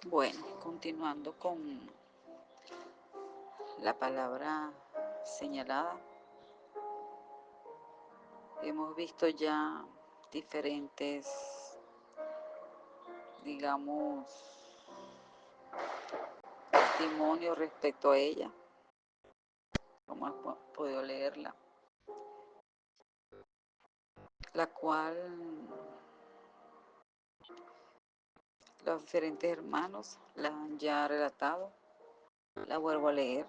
Bueno, continuando con la palabra señalada, hemos visto ya diferentes, digamos, testimonios respecto a ella, como hemos podido leerla, la cual los diferentes hermanos la han ya relatado. La vuelvo a leer.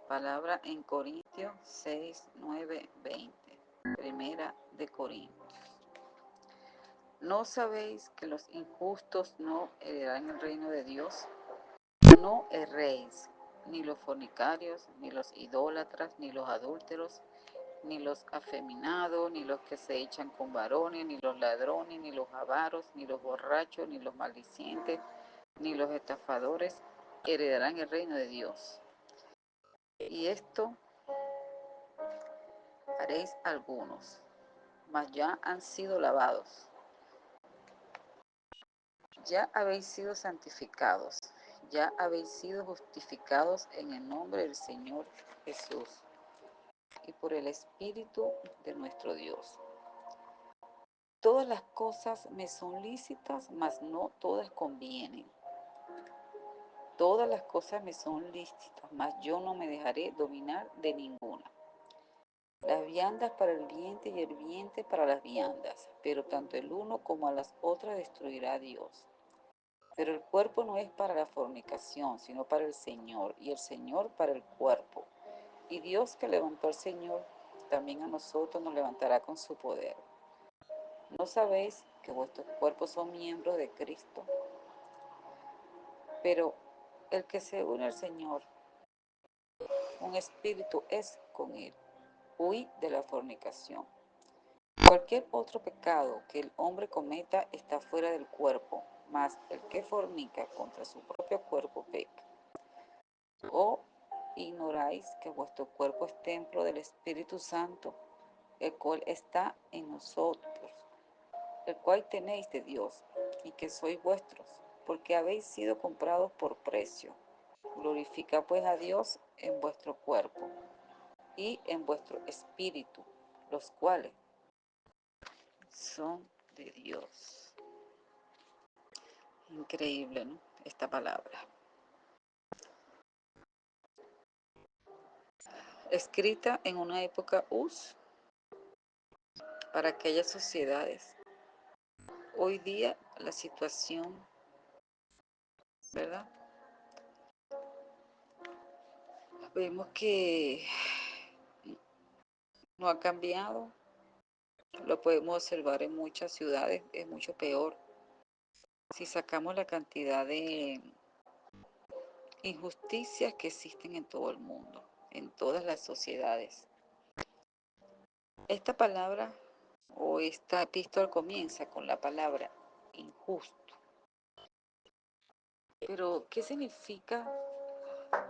Palabra en Corintios 6, 9, 20. Primera de Corintios. ¿No sabéis que los injustos no heredarán el reino de Dios? No erréis, ni los fornicarios, ni los idólatras, ni los adúlteros, ni los afeminados, ni los que se echan con varones, ni los ladrones, ni los avaros, ni los borrachos, ni los maldicientes, ni los estafadores heredarán el reino de Dios. Y esto haréis algunos, mas ya han sido lavados, ya habéis sido santificados, ya habéis sido justificados en el nombre del Señor Jesús y por el Espíritu de nuestro Dios. Todas las cosas me son lícitas, mas no todas convienen. Todas las cosas me son lícitas, mas yo no me dejaré dominar de ninguna. Las viandas para el vientre y el vientre para las viandas, pero tanto el uno como a las otras destruirá Dios. Pero el cuerpo no es para la fornicación, sino para el Señor, y el Señor para el cuerpo. Y Dios que levantó al Señor, también a nosotros nos levantará con su poder. ¿No sabéis que vuestros cuerpos son miembros de Cristo? Pero el que se une al Señor, un espíritu es con él. Huid de la fornicación. Cualquier otro pecado que el hombre cometa está fuera del cuerpo, mas el que fornica contra su propio cuerpo peca. ¿O ignoráis que vuestro cuerpo es templo del Espíritu Santo, el cual está en nosotros, el cual tenéis de Dios, y que sois vuestros, porque habéis sido comprados por precio? Glorifica pues a Dios en vuestro cuerpo y en vuestro espíritu, los cuales son de Dios. Increíble, ¿no? Esta palabra. Escrita en una época para aquellas sociedades. Hoy día la situación, ¿verdad? Vemos que no ha cambiado. Lo podemos observar en muchas ciudades, es mucho peor. Si sacamos la cantidad de injusticias que existen en todo el mundo, en todas las sociedades. Esta palabra o esta epístola comienza con la palabra injusto. Pero, ¿qué significa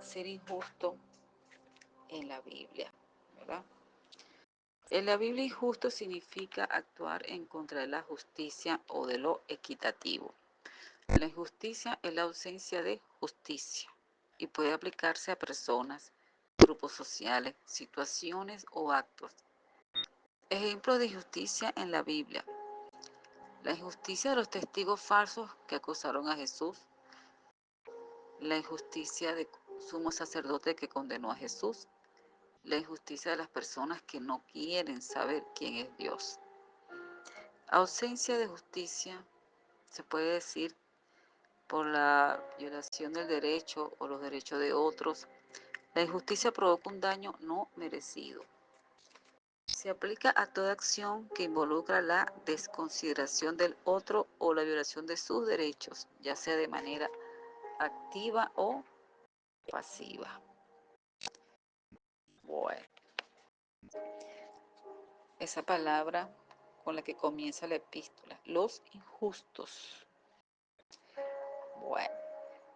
ser injusto en la Biblia? ¿Verdad? En la Biblia injusto significa actuar en contra de la justicia o de lo equitativo. La injusticia es la ausencia de justicia y puede aplicarse a personas, grupos sociales, situaciones o actos. Ejemplos de injusticia en la Biblia. La injusticia de los testigos falsos que acusaron a Jesús. La injusticia de sumo sacerdote que condenó a Jesús. La injusticia de las personas que no quieren saber quién es Dios. Ausencia de justicia se puede decir por la violación del derecho o los derechos de otros. La injusticia provoca un daño no merecido. Se aplica a toda acción que involucra la desconsideración del otro o la violación de sus derechos, ya sea de manera activa o pasiva. Bueno, esa palabra con la que comienza la epístola, los injustos. Bueno,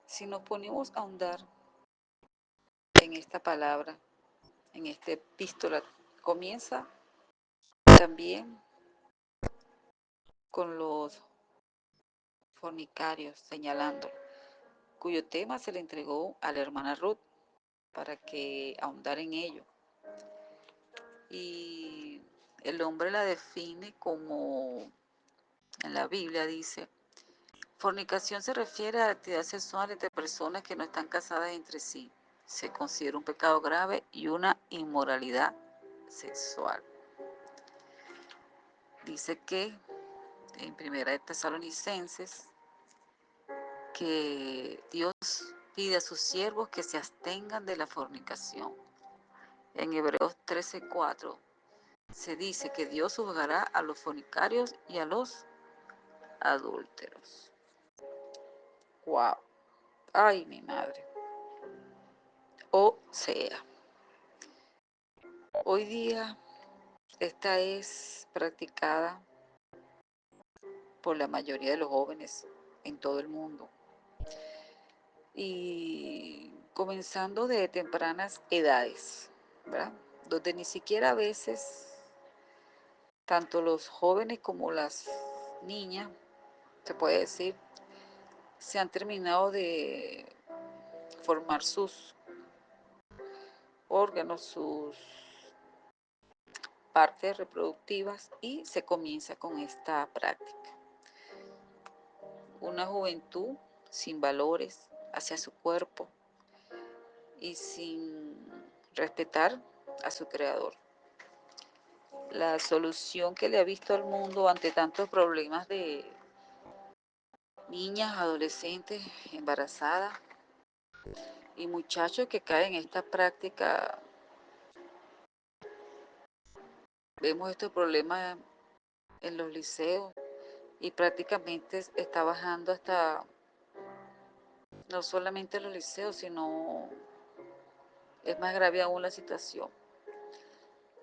si nos ponemos a ahondar en esta palabra, en esta epístola, comienza también con los fornicarios, señalando, cuyo tema se le entregó a la hermana Ruth para que ahondara en ello. Y el hombre la define como, en la Biblia dice, fornicación se refiere a la actividad sexual entre personas que no están casadas entre sí. Se considera un pecado grave y una inmoralidad sexual. Dice que en Primera de Tesalonicenses que Dios pide a sus siervos que se abstengan de la fornicación. En Hebreos 13:4 se dice que Dios juzgará a los fornicarios y a los adúlteros. ¡Wow! ¡Ay, mi madre! O sea, hoy día esta es practicada por la mayoría de los jóvenes en todo el mundo. Y comenzando de tempranas edades, ¿verdad? Donde ni siquiera a veces tanto los jóvenes como las niñas, se puede decir, se han terminado de formar sus órganos, sus partes reproductivas y se comienza con esta práctica. Una juventud sin valores hacia su cuerpo y sin respetar a su creador. La solución que le ha visto al mundo ante tantos problemas de niñas, adolescentes, embarazadas y muchachos que caen en esta práctica. Vemos estos problemas en los liceos y prácticamente está bajando hasta no solamente en los liceos, sino es más grave aún la situación.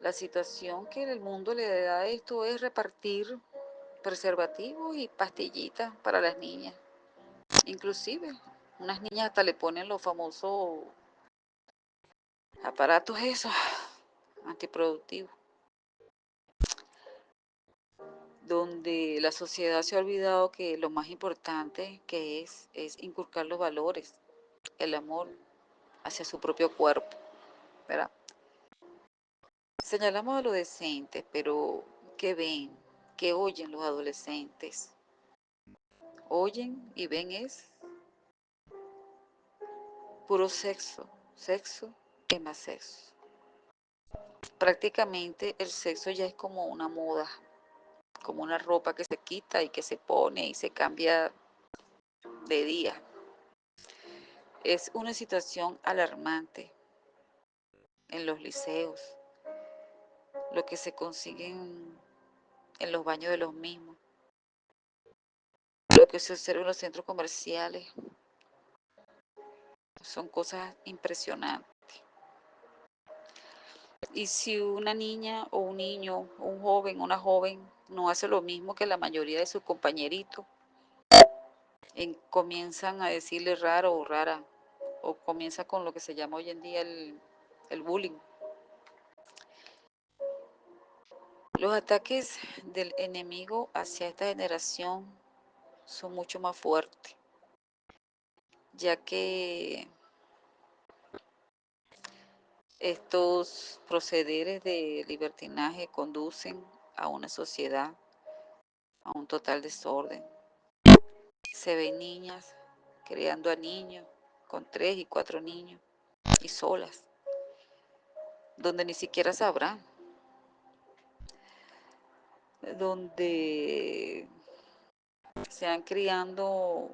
La situación que el mundo le da a esto es repartir preservativos y pastillitas para las niñas. Inclusive, unas niñas hasta le ponen los famosos aparatos esos antiproductivos, donde la sociedad se ha olvidado que lo más importante que es inculcar los valores, el amor hacia su propio cuerpo, ¿verdad? Señalamos a los decentes, pero ¿qué ven? ¿Qué oyen los adolescentes? Oyen y ven es puro sexo, sexo y más sexo. Prácticamente el sexo ya es como una moda, como una ropa que se quita y que se pone y se cambia de día. Es una situación alarmante en los liceos, lo que se consigue en los baños de los mismos, lo que se observa en los centros comerciales, son cosas impresionantes. Y si una niña o un niño, un joven, una joven, no hace lo mismo que la mayoría de sus compañeritos, comienzan a decirle raro o rara, o comienza con lo que se llama hoy en día el bullying. Los ataques del enemigo hacia esta generación son mucho más fuertes, ya que estos procederes de libertinaje conducen a una sociedad, a un total desorden. Se ven niñas criando a niños con 3 y 4 niños y solas, donde ni siquiera sabrán, donde se van criando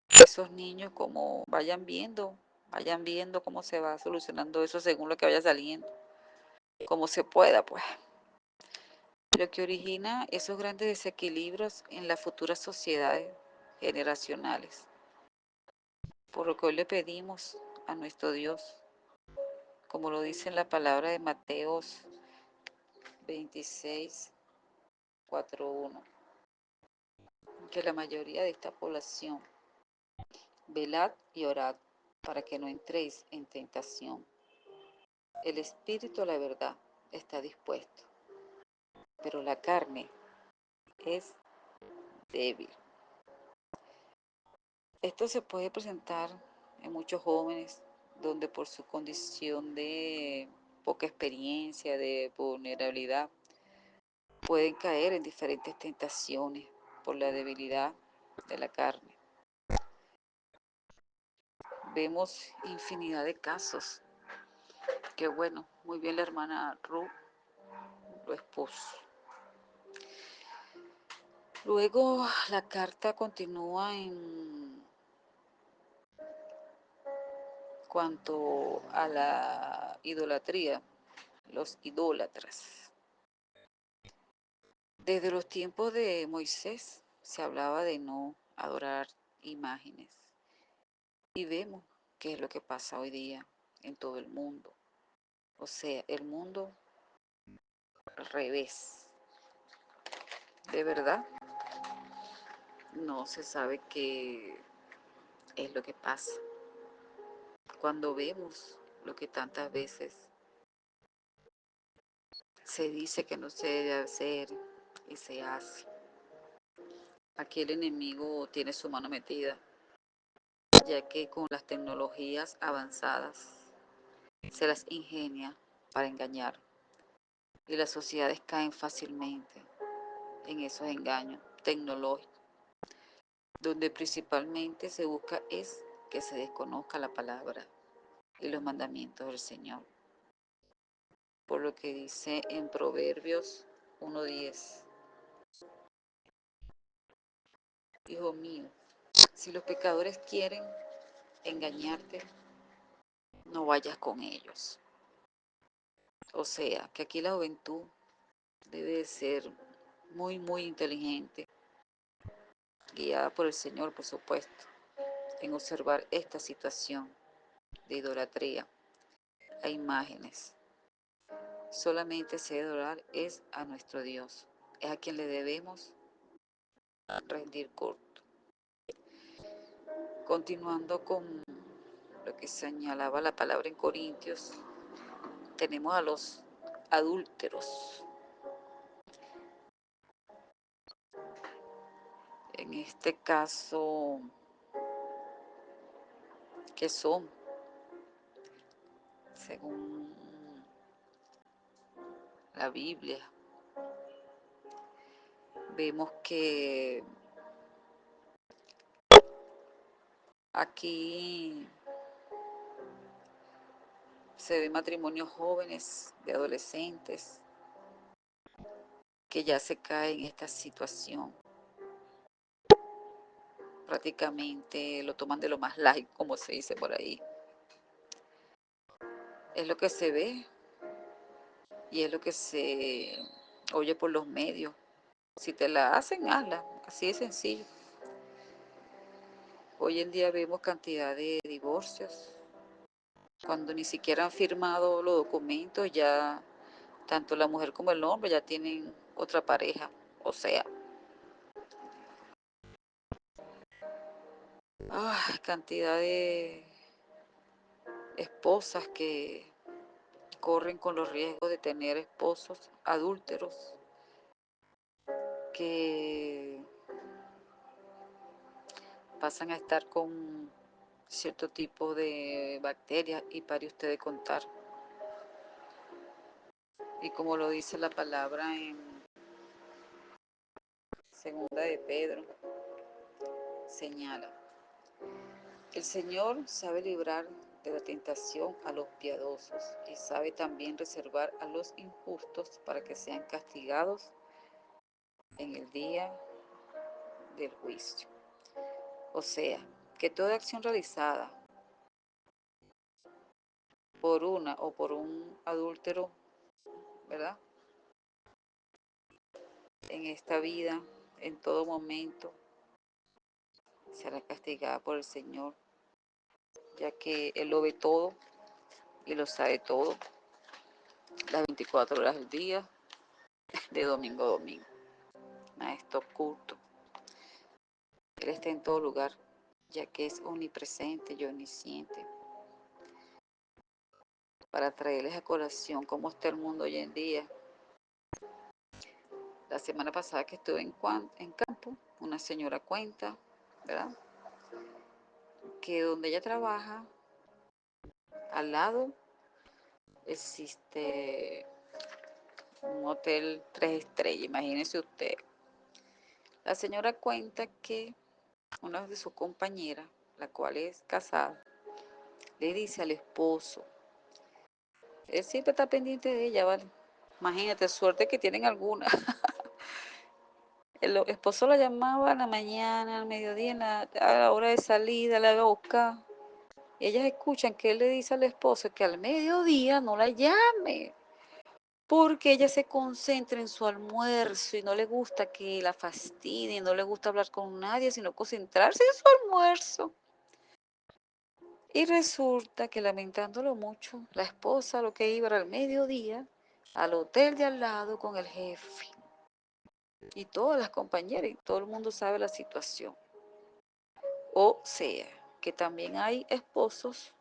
esos niños como vayan viendo cómo se va solucionando eso según lo que vaya saliendo, como se pueda, pues. Lo que origina esos grandes desequilibrios en las futuras sociedades generacionales. Por lo que hoy le pedimos a nuestro Dios, como lo dice en la palabra de Mateos 26, 4:1, que la mayoría de esta población, velad y orad para que no entréis en tentación. El espíritu a la verdad está dispuesto, pero la carne es débil. Esto se puede presentar en muchos jóvenes donde por su condición de poca experiencia, de vulnerabilidad, pueden caer en diferentes tentaciones por la debilidad de la carne. Vemos infinidad de casos que, bueno, muy bien la hermana Ruth lo expuso. Luego la carta continúa en cuanto a la idolatría, los idólatras. Desde los tiempos de Moisés se hablaba de no adorar imágenes y vemos qué es lo que pasa hoy día en todo el mundo. O sea, el mundo al revés. De verdad, no se sabe qué es lo que pasa cuando vemos lo que tantas veces se dice que no se debe hacer y se hace. Aquí el enemigo tiene su mano metida, ya que con las tecnologías avanzadas se las ingenia para engañar y las sociedades caen fácilmente en esos engaños tecnológicos, donde principalmente se busca es que se desconozca la palabra y los mandamientos del Señor. Por lo que dice en Proverbios 1:10, hijo mío, si los pecadores quieren engañarte, no vayas con ellos. O sea, que aquí la juventud debe ser muy, muy inteligente, guiada por el Señor, por supuesto, en observar esta situación de idolatría a imágenes. Solamente se debe adorar es a nuestro Dios, es a quien le debemos rendir culto. Continuando con lo que señalaba la palabra en Corintios, tenemos a los adúlteros. En este caso, ¿qué son? Según la Biblia, vemos que aquí se ven matrimonios jóvenes, de adolescentes, que ya se caen en esta situación. Prácticamente lo toman de lo más light, como se dice por ahí. Es lo que se ve y es lo que se oye por los medios. Si te la hacen, hazla. Así de sencillo. Hoy en día vemos cantidad de divorcios. Cuando ni siquiera han firmado los documentos, ya tanto la mujer como el hombre ya tienen otra pareja. O sea, cantidad de esposas que corren con los riesgos de tener esposos adúlteros que pasan a estar con cierto tipo de bacterias y para usted de contar. Y como lo dice la palabra en segunda de Pedro, señala, el Señor sabe librar de la tentación a los piadosos y sabe también reservar a los injustos para que sean castigados en el día del juicio. O sea, que toda acción realizada por una o por un adúltero, ¿verdad? En esta vida, en todo momento, será castigada por el Señor, ya que Él lo ve todo y lo sabe todo, las 24 horas del día, de domingo a domingo. Nada está oculto. Él está en todo lugar, ya que es omnipresente y omnisciente. Para traerles a colación cómo está el mundo hoy en día. La semana pasada que estuve en campo, una señora cuenta, ¿verdad? que donde ella trabaja, al lado, existe un hotel 3 estrellas, imagínese usted. La señora cuenta que una de sus compañeras, la cual es casada, le dice al esposo, él siempre está pendiente de ella, ¿vale? Imagínate, suerte que tienen alguna. El esposo la llamaba a la mañana, al mediodía, a la hora de salida, la iba a buscar. Y ellas escuchan que él le dice al esposo que al mediodía no la llame, porque ella se concentra en su almuerzo y no le gusta que la fastidie, no le gusta hablar con nadie, sino concentrarse en su almuerzo. Y resulta que lamentándolo mucho, la esposa lo que iba era al mediodía al hotel de al lado con el jefe. Y todas las compañeras y todo el mundo sabe la situación. O sea, que también hay esposos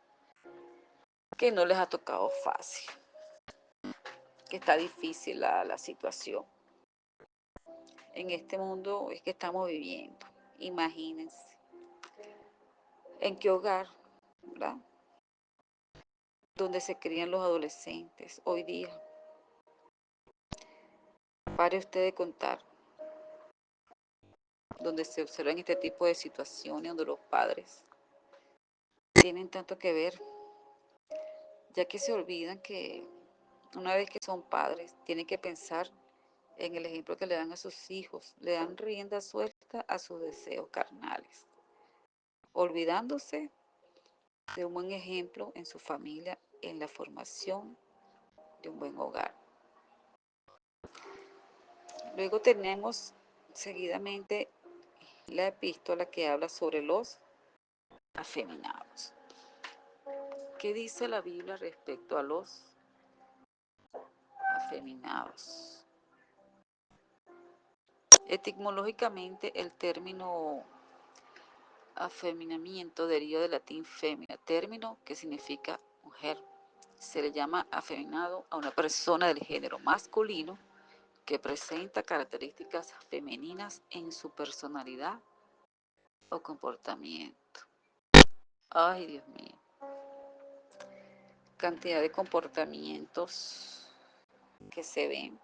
que no les ha tocado fácil, que está difícil la situación en este mundo es que estamos viviendo. Imagínense en qué hogar, ¿verdad? Donde se crían los adolescentes hoy día. Pare usted de contar, donde se observan este tipo de situaciones, donde los padres tienen tanto que ver, ya que se olvidan que una vez que son padres, tienen que pensar en el ejemplo que le dan a sus hijos, le dan rienda suelta a sus deseos carnales, olvidándose de un buen ejemplo en su familia, en la formación de un buen hogar. Luego tenemos seguidamente la epístola que habla sobre los afeminados. ¿Qué dice la Biblia respecto a los afeminados? Etimológicamente el término afeminamiento deriva del latín femina, término que significa mujer. Se le llama afeminado a una persona del género masculino que presenta características femeninas en su personalidad o comportamiento. Ay, Dios mío. Cantidad de comportamientos que se ven.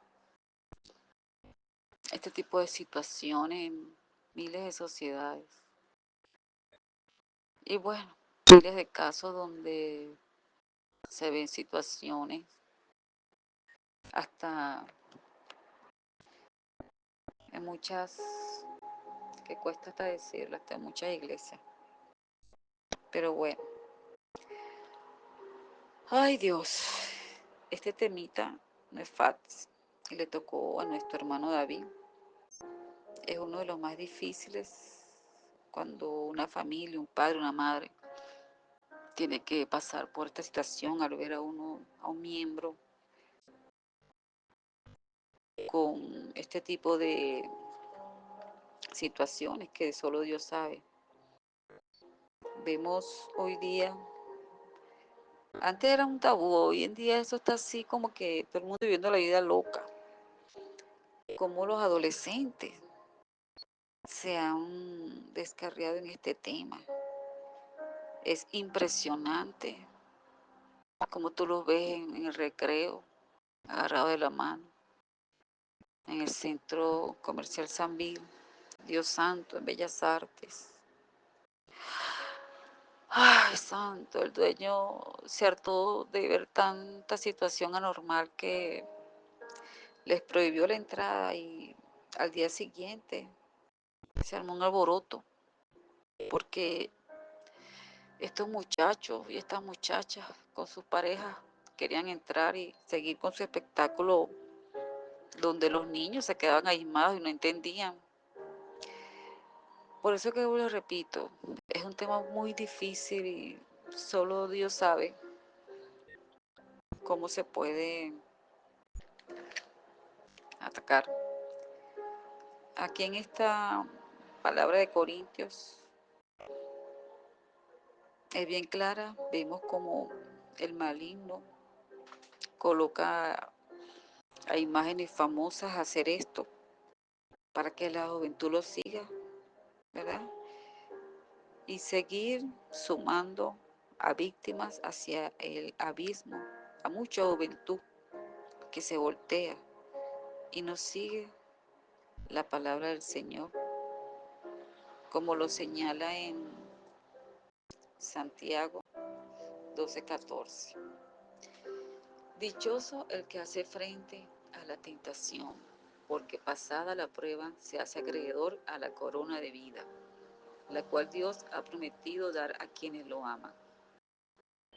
Este tipo de situaciones en miles de sociedades. Y bueno, miles de casos donde se ven situaciones hasta en muchas, que cuesta hasta decirlo, hasta en muchas iglesias. Pero bueno, ay Dios, este temita no es fácil y le tocó a nuestro hermano David. Es uno de los más difíciles cuando una familia, un padre, una madre tiene que pasar por esta situación al ver a un miembro con este tipo de situaciones que solo Dios sabe. Vemos hoy día, antes era un tabú, hoy en día eso está así como que todo el mundo viviendo la vida loca, como los adolescentes se han descarriado en este tema. Es impresionante como tú los ves en el recreo, agarrados de la mano, en el centro comercial San Bill, Dios santo, en Bellas Artes. Ay, santo, el dueño se hartó de ver tanta situación anormal que les prohibió la entrada y al día siguiente se armó un alboroto porque estos muchachos y estas muchachas con sus parejas querían entrar y seguir con su espectáculo donde los niños se quedaban aislados y no entendían. Por eso que les repito, es un tema muy difícil y solo Dios sabe cómo se puede atacar. Aquí en esta palabra de Corintios es bien clara, vemos como el maligno coloca a imágenes famosas a hacer esto para que la juventud lo siga, ¿verdad? y seguir sumando a víctimas hacia el abismo, a mucha juventud que se voltea y no sigue la palabra del Señor, como lo señala en Santiago 12:14. Dichoso el que hace frente a la tentación, porque pasada la prueba se hace acreedor a la corona de vida, la cual Dios ha prometido dar a quienes lo aman.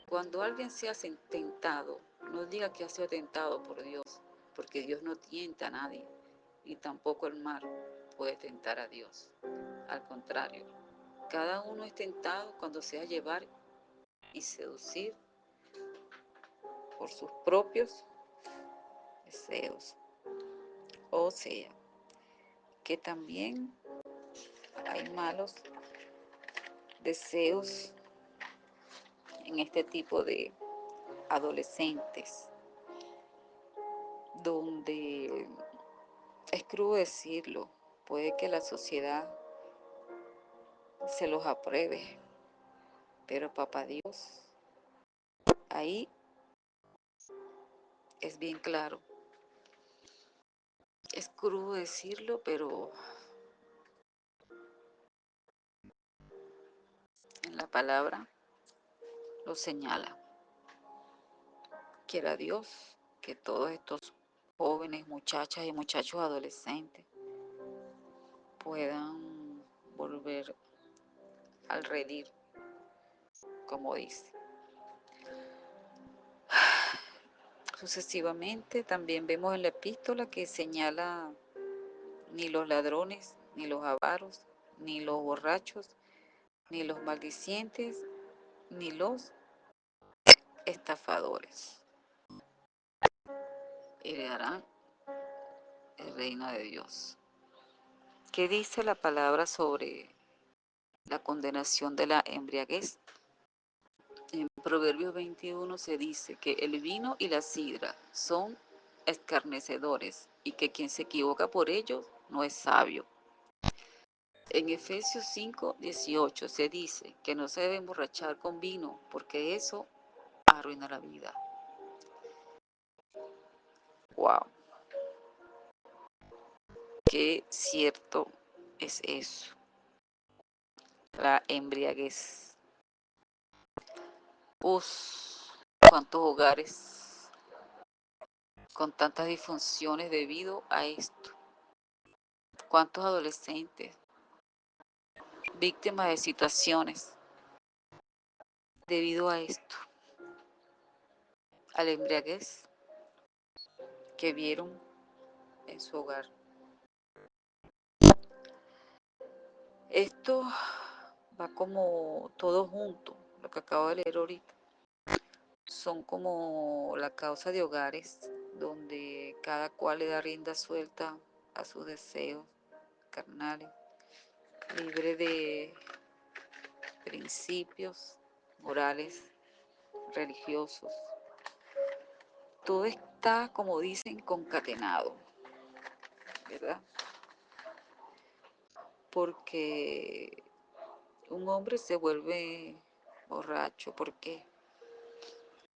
Cuando alguien sea tentado, no diga que ha sido tentado por Dios, porque Dios no tienta a nadie, y tampoco el mal puede tentar a Dios. Al contrario, cada uno es tentado cuando sea llevar y seducir por sus propios deseos. O sea, que también hay malos deseos en este tipo de adolescentes, donde es crudo decirlo, puede que la sociedad se los apruebe, pero papá Dios, ahí es bien claro. Es crudo decirlo, pero en la palabra lo señala. Quiera Dios que todos estos jóvenes, muchachas y muchachos adolescentes puedan volver al redil, como dice. Sucesivamente también vemos en la epístola que señala ni los ladrones, ni los avaros, ni los borrachos, ni los maldicientes, ni los estafadores heredarán el reino de Dios. ¿Qué dice la palabra sobre la condenación de la embriaguez? En Proverbios 21 se dice que el vino y la sidra son escarnecedores y que quien se equivoca por ellos no es sabio. En Efesios 5:18 se dice que no se debe emborrachar con vino porque eso arruina la vida. ¡Wow! Qué cierto es eso. La embriaguez. Cuántos hogares con tantas disfunciones debido a esto. Cuántos adolescentes víctimas de situaciones debido a esto, a la embriaguez que vieron en su hogar. Esto va como todo junto, lo que acabo de leer ahorita. Son como la causa de hogares donde cada cual le da rienda suelta a sus deseos carnales, libre de principios morales, religiosos. Todo está, como dicen, concatenado, ¿verdad? Porque un hombre se vuelve borracho, ¿por qué?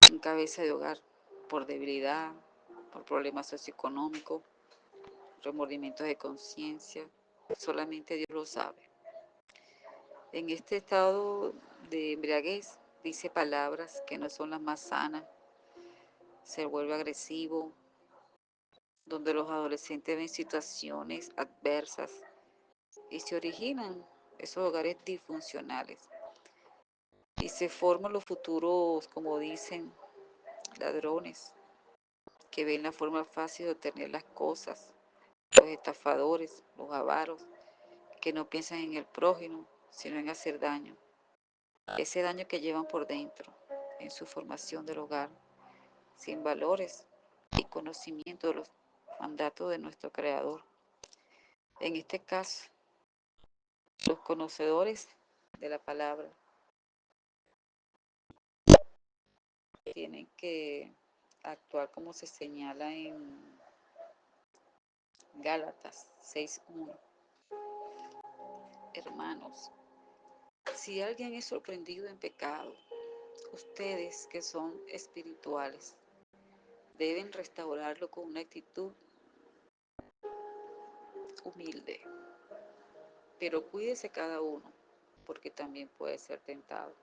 En cabeza de hogar, por debilidad, por problemas socioeconómicos, remordimientos de conciencia, solamente Dios lo sabe. En este estado de embriaguez dice palabras que no son las más sanas, se vuelve agresivo, donde los adolescentes ven situaciones adversas y se originan esos hogares disfuncionales y se forman los futuros, como dicen, ladrones que ven la forma fácil de obtener las cosas, los estafadores, los avaros, que no piensan en el prójimo, sino en hacer daño. Ese daño que llevan por dentro, en su formación del hogar, sin valores y conocimiento de los mandatos de nuestro Creador. En este caso, los conocedores de la palabra tienen que actuar como se señala en Gálatas 6:1. Hermanos, Si alguien es sorprendido en pecado, ustedes que son espirituales deben restaurarlo con una actitud humilde. Pero cuídese cada uno, porque también puede ser tentado.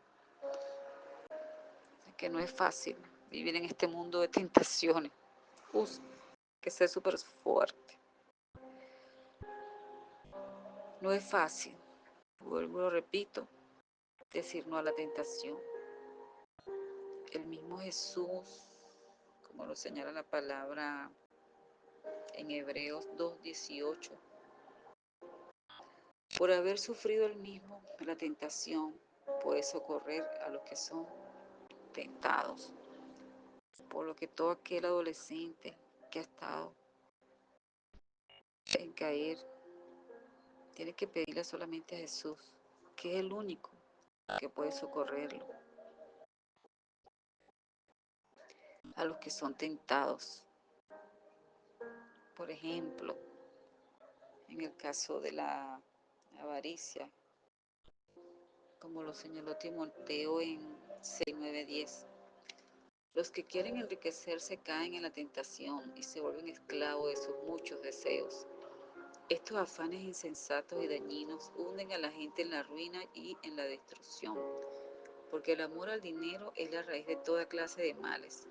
Que no es fácil vivir en este mundo de tentaciones. Hay que ser súper fuerte. No es fácil, vuelvo, lo repito, decir no a la tentación. El mismo Jesús, como lo señala la palabra en Hebreos 2:18, por haber sufrido el mismo la tentación, puede socorrer a los que son tentados. Por lo que todo aquel adolescente que ha estado en caer, tiene que pedirle solamente a Jesús, que es el único que puede socorrerlo. A los que son tentados, por ejemplo, en el caso de la avaricia, como lo señaló Timoteo en 6:9-10. Los que quieren enriquecerse caen en la tentación y se vuelven esclavos de sus muchos deseos. Estos afanes insensatos y dañinos hunden a la gente en la ruina y en la destrucción, porque el amor al dinero es la raíz de toda clase de males.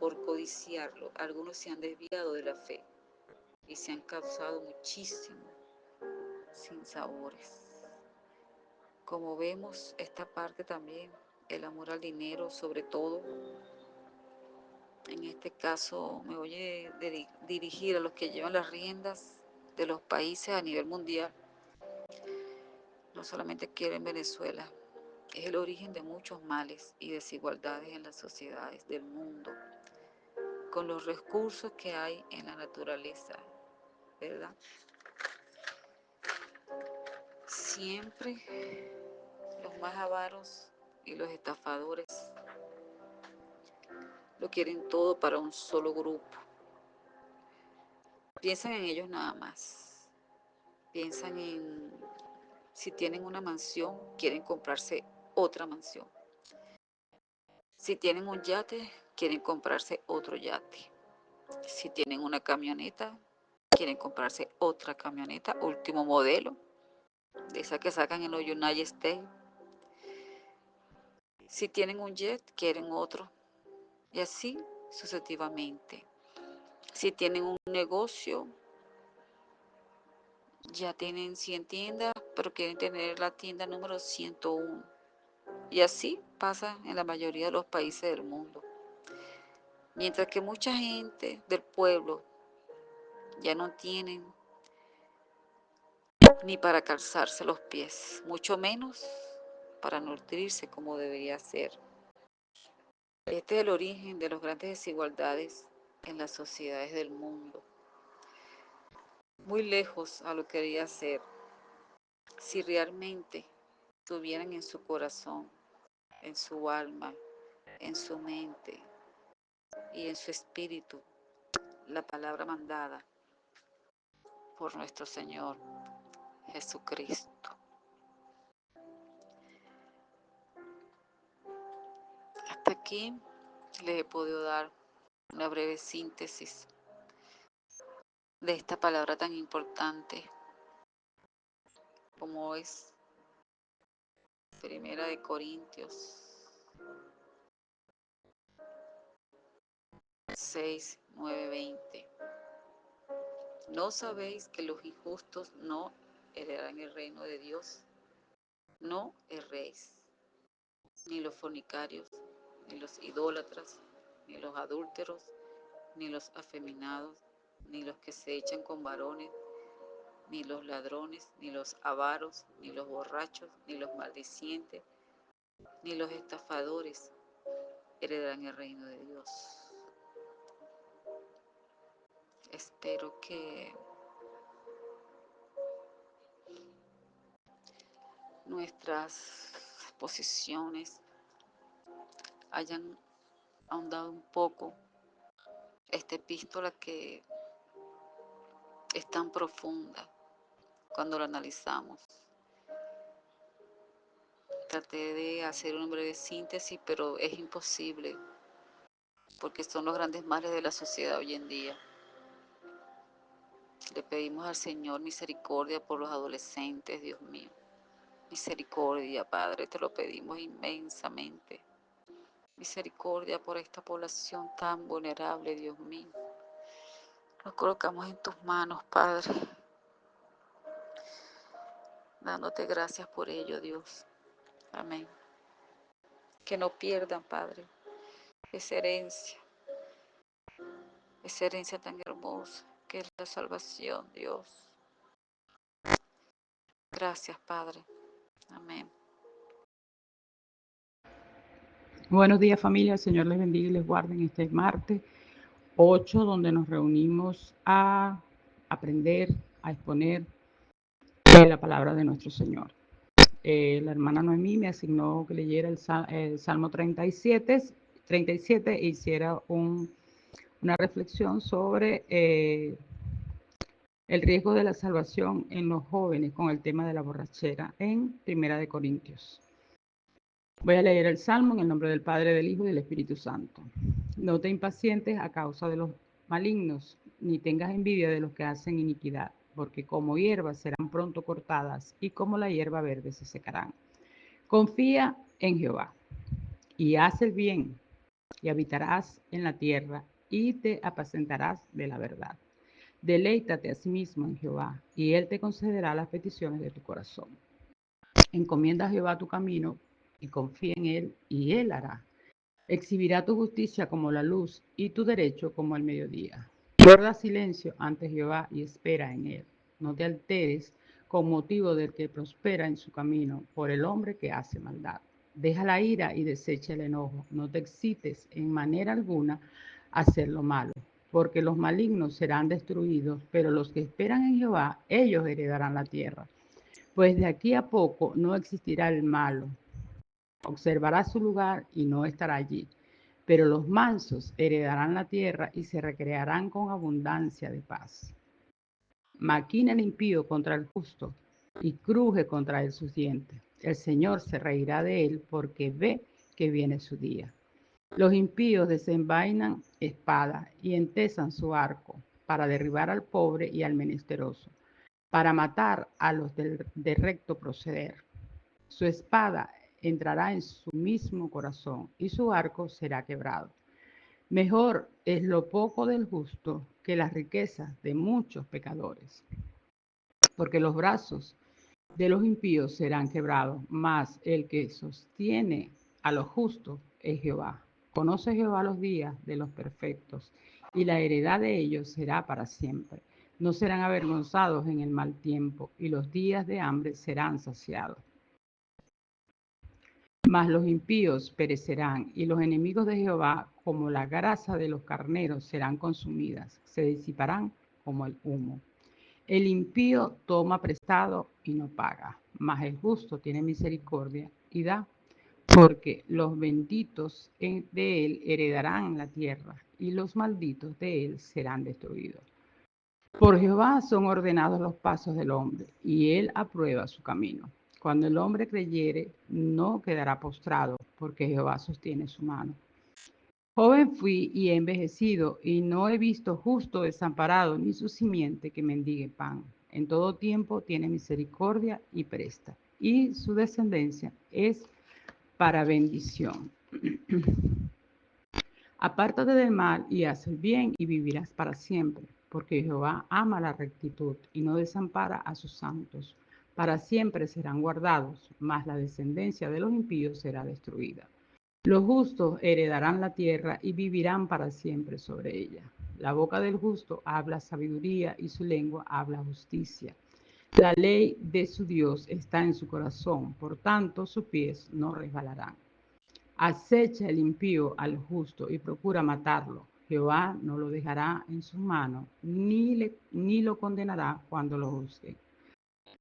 Por codiciarlo, algunos se han desviado de la fe y se han causado muchísimos sinsabores. Como vemos, esta parte también, el amor al dinero, sobre todo, en este caso me voy a dirigir a los que llevan las riendas de los países a nivel mundial, no solamente aquí en Venezuela. Es el origen de muchos males y desigualdades en las sociedades del mundo, con los recursos que hay en la naturaleza, ¿verdad? Siempre los más avaros y los estafadores lo quieren todo para un solo grupo. Piensan en ellos nada más. Piensan en si tienen una mansión, quieren comprarse otra mansión. Si tienen un yate, quieren comprarse otro yate. Si tienen una camioneta, quieren comprarse otra camioneta, último modelo, de esa que sacan en los United States. Si tienen un jet, quieren otro. Y así sucesivamente. Si tienen un negocio, ya tienen 100 tiendas, pero quieren tener la tienda número 101. Y así pasa en la mayoría de los países del mundo. Mientras que mucha gente del pueblo ya no tienen ni para calzarse los pies, mucho menos para nutrirse como debería ser. Este es el origen de las grandes desigualdades en las sociedades del mundo. Muy lejos a lo que debería ser si realmente tuvieran en su corazón, en su alma, en su mente y en su espíritu la palabra mandada por nuestro Señor Jesucristo. Hasta aquí les he podido dar una breve síntesis de esta palabra tan importante como es Primera de Corintios 6:9-20. ¿No sabéis que los injustos no heredarán el reino de Dios? No erréis, ni los fornicarios, ni los idólatras, ni los adúlteros, ni los afeminados, ni los que se echan con varones, ni los ladrones, ni los avaros, ni los borrachos, ni los maldicientes, ni los estafadores heredarán el reino de Dios. Espero que nuestras exposiciones hayan ahondado un poco esta epístola que es tan profunda cuando la analizamos. traté de hacer una breve síntesis, pero es imposible, porque son los grandes males de la sociedad hoy en día. Le pedimos al Señor misericordia por los adolescentes, Dios mío. Misericordia, Padre, te lo pedimos inmensamente. Misericordia por esta población tan vulnerable, Dios mío. Nos colocamos en tus manos, Padre, dándote gracias por ello, Dios. Amén. Que no pierdan, Padre, esa herencia tan hermosa que es la salvación, Dios. Gracias, Padre. Amén. Buenos días, familia. El Señor les bendiga y les guarde en este martes 8, donde nos reunimos a aprender, a exponer la palabra de nuestro Señor. La hermana Noemí me asignó que leyera el Salmo 37 e hiciera una reflexión sobre el riesgo de la salvación en los jóvenes con el tema de la borrachera en Primera de Corintios. Voy a leer el Salmo en el nombre del Padre, del Hijo y del Espíritu Santo. No te impacientes a causa de los malignos, ni tengas envidia de los que hacen iniquidad, porque como hierbas serán pronto cortadas y como la hierba verde se secarán. Confía en Jehová y haz el bien y habitarás en la tierra y te apacentarás de la verdad. Deleítate a sí mismo en Jehová y él te concederá las peticiones de tu corazón. Encomienda a Jehová tu camino y confía en él y él hará. Exhibirá tu justicia como la luz y tu derecho como el mediodía. Guarda silencio ante Jehová y espera en él. No te alteres con motivo del que prospera en su camino, por el hombre que hace maldad. Deja la ira y desecha el enojo. No te excites en manera alguna a hacer lo malo, porque los malignos serán destruidos, pero los que esperan en Jehová, ellos heredarán la tierra. Pues de aquí a poco no existirá el malo. Observará su lugar y no estará allí. Pero los mansos heredarán la tierra y se recrearán con abundancia de paz. Maquina el impío contra el justo y cruje contra él sus dientes. El Señor se reirá de él porque ve que viene su día. Los impíos desenvainan espada y entesan su arco para derribar al pobre y al menesteroso, para matar a los de recto proceder. Su espada entrará en su mismo corazón y su arco será quebrado. Mejor es lo poco del justo que las riquezas de muchos pecadores, porque los brazos de los impíos serán quebrados, mas el que sostiene a los justos es Jehová. Conoce Jehová los días de los perfectos, y la heredad de ellos será para siempre. No serán avergonzados en el mal tiempo, y los días de hambre serán saciados. Mas los impíos perecerán, y los enemigos de Jehová, como la grasa de los carneros, serán consumidas, se disiparán como el humo. El impío toma prestado y no paga, mas el justo tiene misericordia y da, porque los benditos de él heredarán la tierra, y los malditos de él serán destruidos. Por Jehová son ordenados los pasos del hombre, y él aprueba su camino. Cuando el hombre creyere, no quedará postrado, porque Jehová sostiene su mano. Joven fui y he envejecido, y no he visto justo desamparado, ni su simiente que mendigue pan. En todo tiempo tiene misericordia y presta, y su descendencia es para bendición. Apártate del mal y haz el bien y vivirás para siempre, porque Jehová ama la rectitud y no desampara a sus santos. Para siempre serán guardados, mas la descendencia de los impíos será destruida. Los justos heredarán la tierra y vivirán para siempre sobre ella. La boca del justo habla sabiduría y su lengua habla justicia. La ley de su Dios está en su corazón, por tanto sus pies no resbalarán. Acecha el impío al justo y procura matarlo. Jehová no lo dejará en sus manos, ni lo condenará cuando lo juzgue.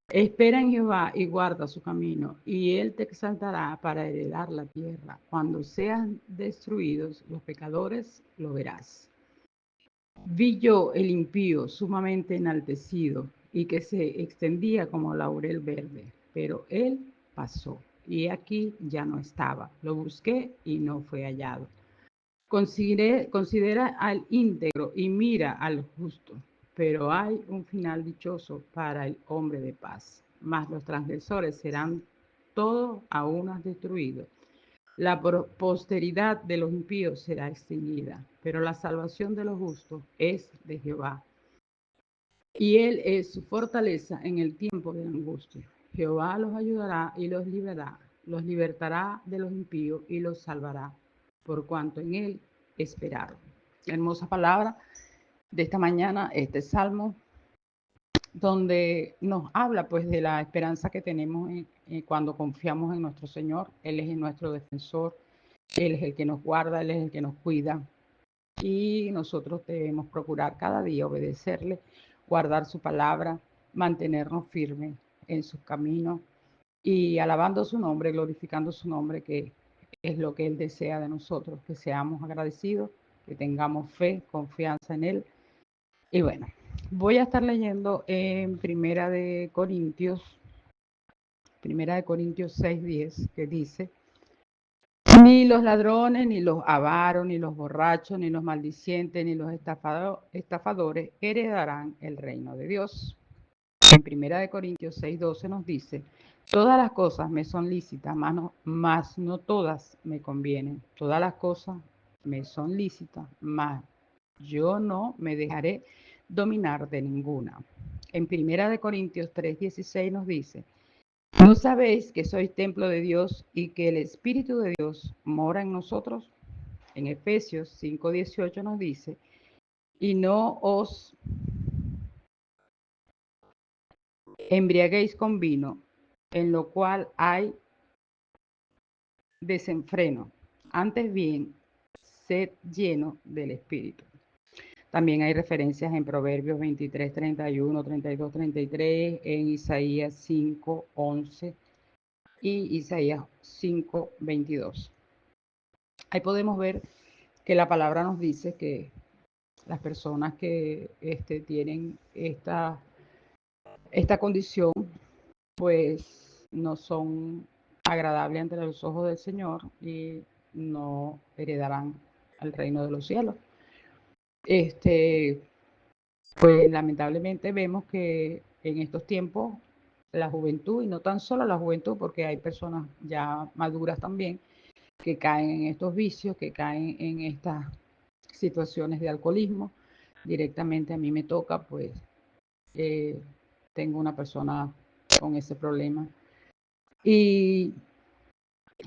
Espera en Jehová y guarda su camino, y él te exaltará para heredar la tierra. Cuando sean destruidos los pecadores, lo verás. Vi yo el impío sumamente enaltecido y que se extendía como laurel verde, pero él pasó y aquí ya no estaba. Lo busqué y no fue hallado. Considera al íntegro y mira al justo, pero hay un final dichoso para el hombre de paz. Mas los transgresores serán todos a unas destruidos. La posteridad de los impíos será extinguida, pero la salvación de los justos es de Jehová. Y él es su fortaleza en el tiempo de angustia. Jehová los ayudará y los librará, los libertará de los impíos y los salvará, por cuanto en él esperaron. Hermosa palabra de esta mañana, este salmo, donde nos habla pues de la esperanza que tenemos cuando confiamos en nuestro Señor. Él es nuestro defensor, Él es el que nos guarda, Él es el que nos cuida. Y nosotros debemos procurar cada día obedecerle, guardar su palabra, mantenernos firmes en sus caminos y alabando su nombre, glorificando su nombre, que es lo que Él desea de nosotros, que seamos agradecidos, que tengamos fe, confianza en Él. Y bueno, voy a estar leyendo en Primera de Corintios 6:10, que dice: ni los ladrones, ni los avaros, ni los borrachos, ni los maldicientes, ni los estafadores heredarán el reino de Dios. En Primera de Corintios 6:12 nos dice: todas las cosas me son lícitas, mas no todas me convienen. Todas las cosas me son lícitas, mas yo no me dejaré dominar de ninguna. En Primera de Corintios 3:16 nos dice: ¿no sabéis que sois templo de Dios y que el Espíritu de Dios mora en nosotros? En Efesios 5:18 nos dice: y no os embriaguéis con vino, en lo cual hay desenfreno. Antes bien, sed lleno del Espíritu. También hay referencias en Proverbios 23, 31, 32, 33, en Isaías 5:11 y Isaías 5:22. Ahí podemos ver que la palabra nos dice que las personas que tienen esta condición, pues no son agradables ante los ojos del Señor y no heredarán al reino de los cielos. Pues lamentablemente vemos que en estos tiempos la juventud, y no tan solo la juventud, porque hay personas ya maduras también, que caen en estos vicios, que caen en estas situaciones de alcoholismo. Directamente a mí me toca, pues tengo una persona con ese problema. Y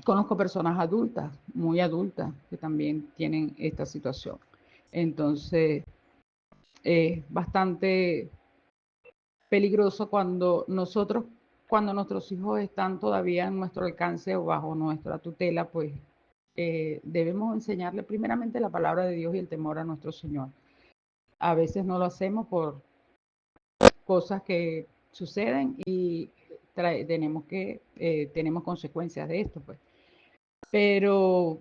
conozco personas adultas, muy adultas, que también tienen esta situación. Entonces, es bastante peligroso cuando nuestros hijos están todavía en nuestro alcance o bajo nuestra tutela, pues debemos enseñarle primeramente la palabra de Dios y el temor a nuestro Señor. A veces no lo hacemos por cosas que suceden y tenemos consecuencias de esto, pues. Pero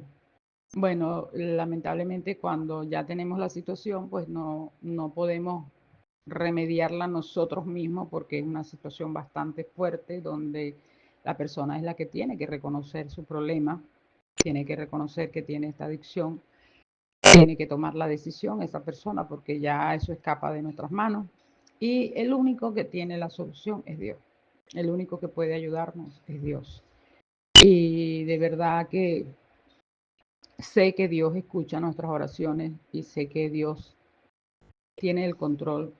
bueno, lamentablemente cuando ya tenemos la situación, pues no podemos remediarla nosotros mismos porque es una situación bastante fuerte donde la persona es la que tiene que reconocer su problema, tiene que reconocer que tiene esta adicción, tiene que tomar la decisión esa persona porque ya eso escapa de nuestras manos y el único que tiene la solución es Dios. El único que puede ayudarnos es Dios. Y de verdad que sé que Dios escucha nuestras oraciones y sé que Dios tiene el control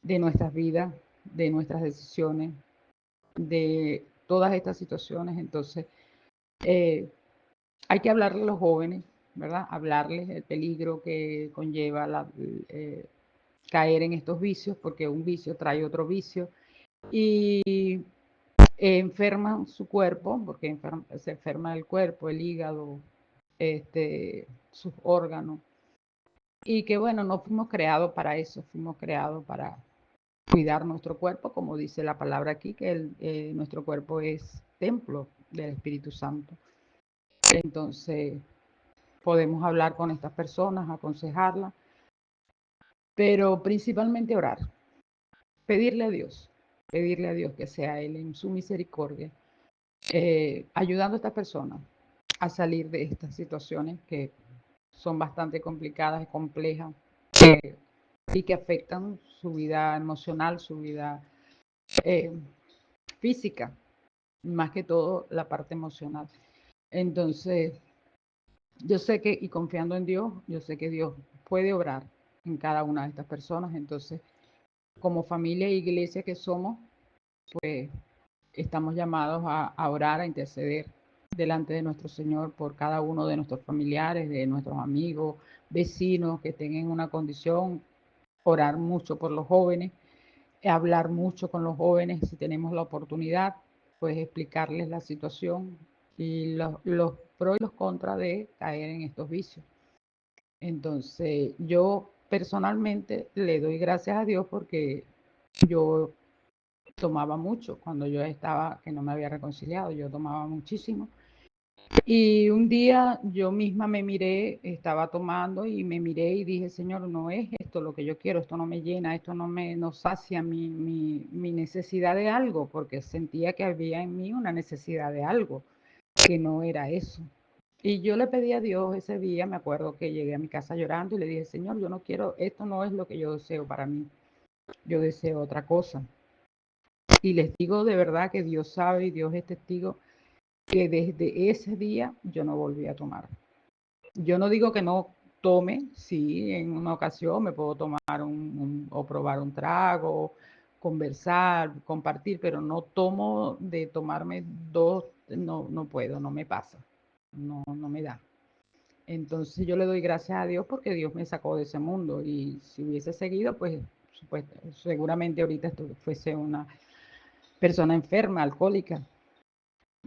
de nuestras vidas, de nuestras decisiones, de todas estas situaciones. Entonces, hay que hablarle a los jóvenes, ¿verdad? Hablarles el peligro que conlleva caer en estos vicios, porque un vicio trae otro vicio y enferman su cuerpo, porque se enferma el cuerpo, el hígado, sus órganos. Y que bueno, no fuimos creados para eso, fuimos creados para cuidar nuestro cuerpo, como dice la palabra aquí, que nuestro cuerpo es templo del Espíritu Santo. Entonces, podemos hablar con estas personas, aconsejarlas, pero principalmente orar, pedirle a Dios que sea Él en su misericordia ayudando a estas personas a salir de estas situaciones que son bastante complicadas y complejas y que afectan su vida emocional, su vida física, más que todo la parte emocional. Entonces, yo sé que, y confiando en Dios, yo sé que Dios puede obrar en cada una de estas personas. Entonces, como familia e iglesia que somos, pues estamos llamados a orar, a interceder delante de nuestro Señor por cada uno de nuestros familiares, de nuestros amigos, vecinos que tengan una condición, orar mucho por los jóvenes, hablar mucho con los jóvenes si tenemos la oportunidad, pues explicarles la situación y los pros y los contras de caer en estos vicios. Entonces, yo personalmente le doy gracias a Dios porque yo tomaba mucho cuando yo estaba, que no me había reconciliado, yo tomaba muchísimo. Y un día yo misma me miré, estaba tomando y me miré y dije, Señor, no es esto lo que yo quiero, esto no me llena, esto no sacia mi necesidad de algo, porque sentía que había en mí una necesidad de algo, que no era eso. Y yo le pedí a Dios ese día, me acuerdo que llegué a mi casa llorando y le dije, Señor, yo no quiero, esto no es lo que yo deseo para mí, yo deseo otra cosa. Y les digo de verdad que Dios sabe y Dios es testigo que desde ese día yo no volví a tomar. Yo no digo que no tome, sí, en una ocasión me puedo tomar o probar un trago, conversar, compartir, pero no tomo de tomarme dos, no puedo, no me pasa, no me da. Entonces yo le doy gracias a Dios porque Dios me sacó de ese mundo y si hubiese seguido, pues seguramente ahorita fuese una persona enferma, alcohólica.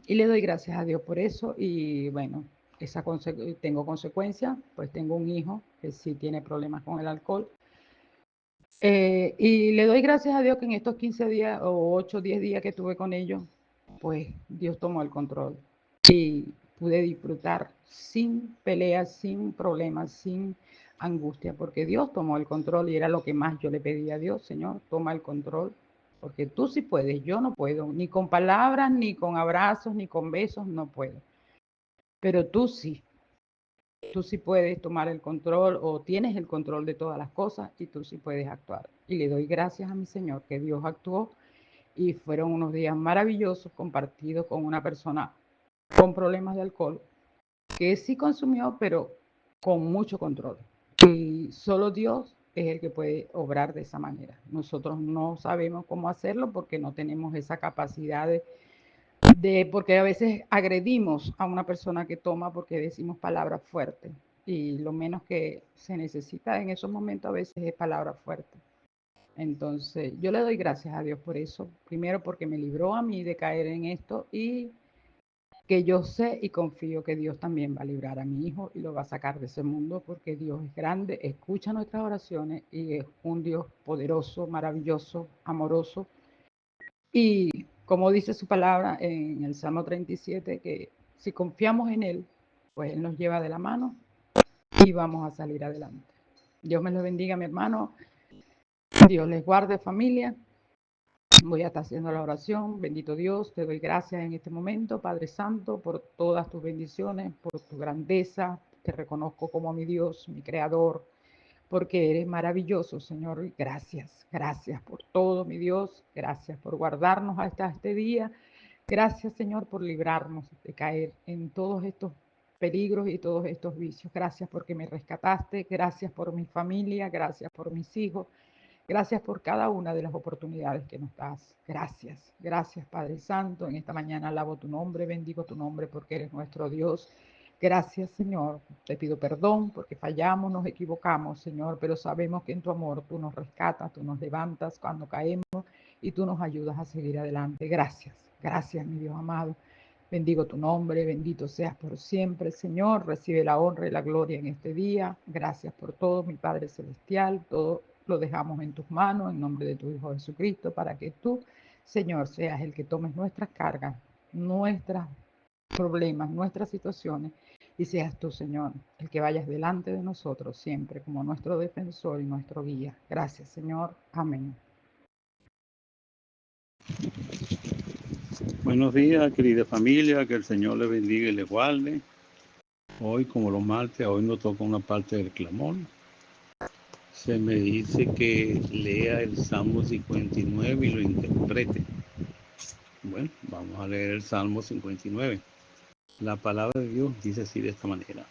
Y le doy gracias a Dios por eso y bueno, tengo consecuencias, pues tengo un hijo que sí tiene problemas con el alcohol. Y le doy gracias a Dios que en estos 15 días o 8 o 10 días que estuve con ellos, pues Dios tomó el control y pude disfrutar sin peleas, sin problemas, sin angustia, porque Dios tomó el control y era lo que más yo le pedía a Dios, Señor, toma el control, porque tú sí puedes, yo no puedo, ni con palabras, ni con abrazos, ni con besos, no puedo, pero tú sí puedes tomar el control o tienes el control de todas las cosas y tú sí puedes actuar. Y le doy gracias a mi Señor que Dios actuó y fueron unos días maravillosos compartidos con una persona con problemas de alcohol que sí consumió, pero con mucho control. Y solo Dios es el que puede obrar de esa manera. Nosotros no sabemos cómo hacerlo porque no tenemos esa capacidad porque a veces agredimos a una persona que toma porque decimos palabras fuertes y lo menos que se necesita en esos momentos a veces es palabras fuertes. Entonces, yo le doy gracias a Dios por eso. Primero porque me libró a mí de caer en esto y que yo sé y confío que Dios también va a librar a mi hijo y lo va a sacar de ese mundo porque Dios es grande, escucha nuestras oraciones y es un Dios poderoso, maravilloso, amoroso. Y como dice su palabra en el Salmo 37, que si confiamos en Él, pues Él nos lleva de la mano y vamos a salir adelante. Dios me los bendiga, mi hermano. Dios les guarde, familia. Voy a estar haciendo la oración. Bendito Dios, te doy gracias en este momento, Padre Santo, por todas tus bendiciones, por tu grandeza. Te reconozco como mi Dios, mi Creador, porque eres maravilloso, Señor. Gracias, gracias por todo, mi Dios. Gracias por guardarnos hasta este día. Gracias, Señor, por librarnos de caer en todos estos peligros y todos estos vicios. Gracias porque me rescataste. Gracias por mi familia. Gracias por mis hijos. Gracias por cada una de las oportunidades que nos das. Gracias, gracias Padre Santo. En esta mañana alabo tu nombre, bendigo tu nombre porque eres nuestro Dios. Gracias Señor. Te pido perdón porque fallamos, nos equivocamos Señor, pero sabemos que en tu amor tú nos rescatas, tú nos levantas cuando caemos y tú nos ayudas a seguir adelante. Gracias, gracias mi Dios amado. Bendigo tu nombre, bendito seas por siempre, Señor. Recibe la honra y la gloria en este día. Gracias por todo, mi Padre Celestial. Todo lo dejamos en tus manos, en nombre de tu Hijo Jesucristo, para que tú, Señor, seas el que tomes nuestras cargas, nuestros problemas, nuestras situaciones, y seas tú, Señor, el que vayas delante de nosotros siempre como nuestro defensor y nuestro guía. Gracias, Señor. Amén. Buenos días, querida familia, que el Señor les bendiga y les guarde. Hoy, como los martes, hoy nos toca una parte del clamor. Se me dice que lea el Salmo 59 y lo interprete. Bueno, vamos a leer el Salmo 59. La palabra de Dios dice así de esta manera.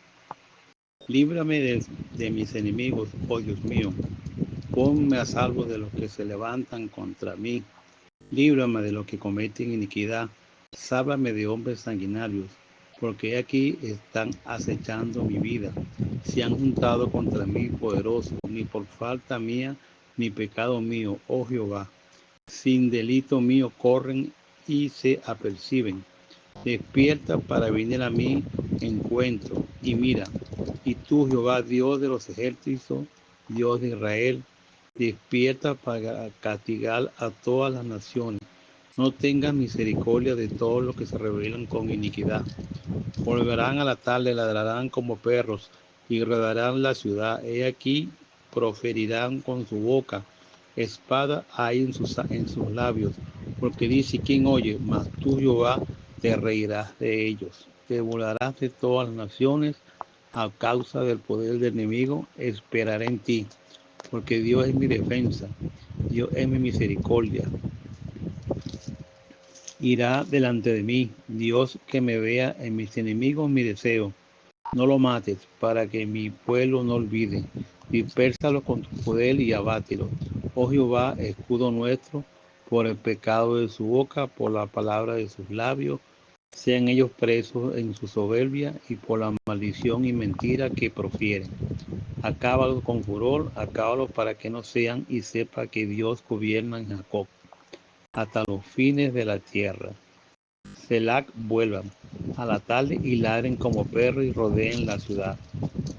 Líbrame de mis enemigos, oh Dios mío. Ponme a salvo de los que se levantan contra mí. Líbrame de los que cometen iniquidad. Sálvame de hombres sanguinarios, porque aquí están acechando mi vida. Se han juntado contra mí poderosos, ni por falta mía, ni pecado mío, oh Jehová. Sin delito mío corren y se aperciben. Despierta para venir a mi encuentro. Y mira, y tú, Jehová, Dios de los ejércitos, Dios de Israel, despierta para castigar a todas las naciones. No tengas misericordia de todos los que se rebelan con iniquidad. Volverán a la tarde, ladrarán como perros y rodarán la ciudad. He aquí, proferirán con su boca. Espada hay en sus labios, porque dice: ¿quién oye? Mas tú, Jehová, te reirás de ellos. Te burlarás de todas las naciones a causa del poder del enemigo. Esperaré en ti, porque Dios es mi defensa. Dios es mi misericordia. Irá delante de mí. Dios que me vea en mis enemigos mi deseo. No lo mates, para que mi pueblo no olvide. Dispérsalo con tu poder y abátelo. Oh Jehová, escudo nuestro, por el pecado de su boca, por la palabra de sus labios, sean ellos presos en su soberbia y por la maldición y mentira que profieren. Acábalos con furor, acábalos para que no sean, y sepa que Dios gobierna en Jacob, hasta los fines de la tierra. Selac vuelvan a la tarde y ladren como perros y rodeen la ciudad.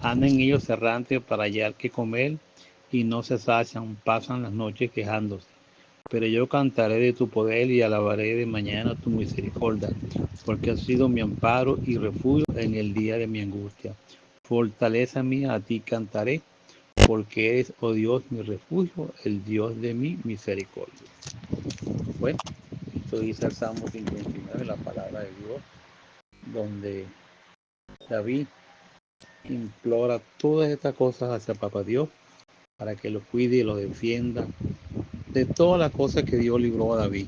Anden ellos errantes para hallar que comer y no se sacian, pasan las noches quejándose. Pero yo cantaré de tu poder y alabaré de mañana tu misericordia, porque has sido mi amparo y refugio en el día de mi angustia. Fortaleza mía, a ti cantaré, porque eres, oh Dios, mi refugio, el Dios de mi misericordia. Bueno, esto dice el Salmo 59, la palabra de Dios, donde David implora todas estas cosas hacia Papá Dios para que lo cuide y lo defienda de todas las cosas que Dios libró a David,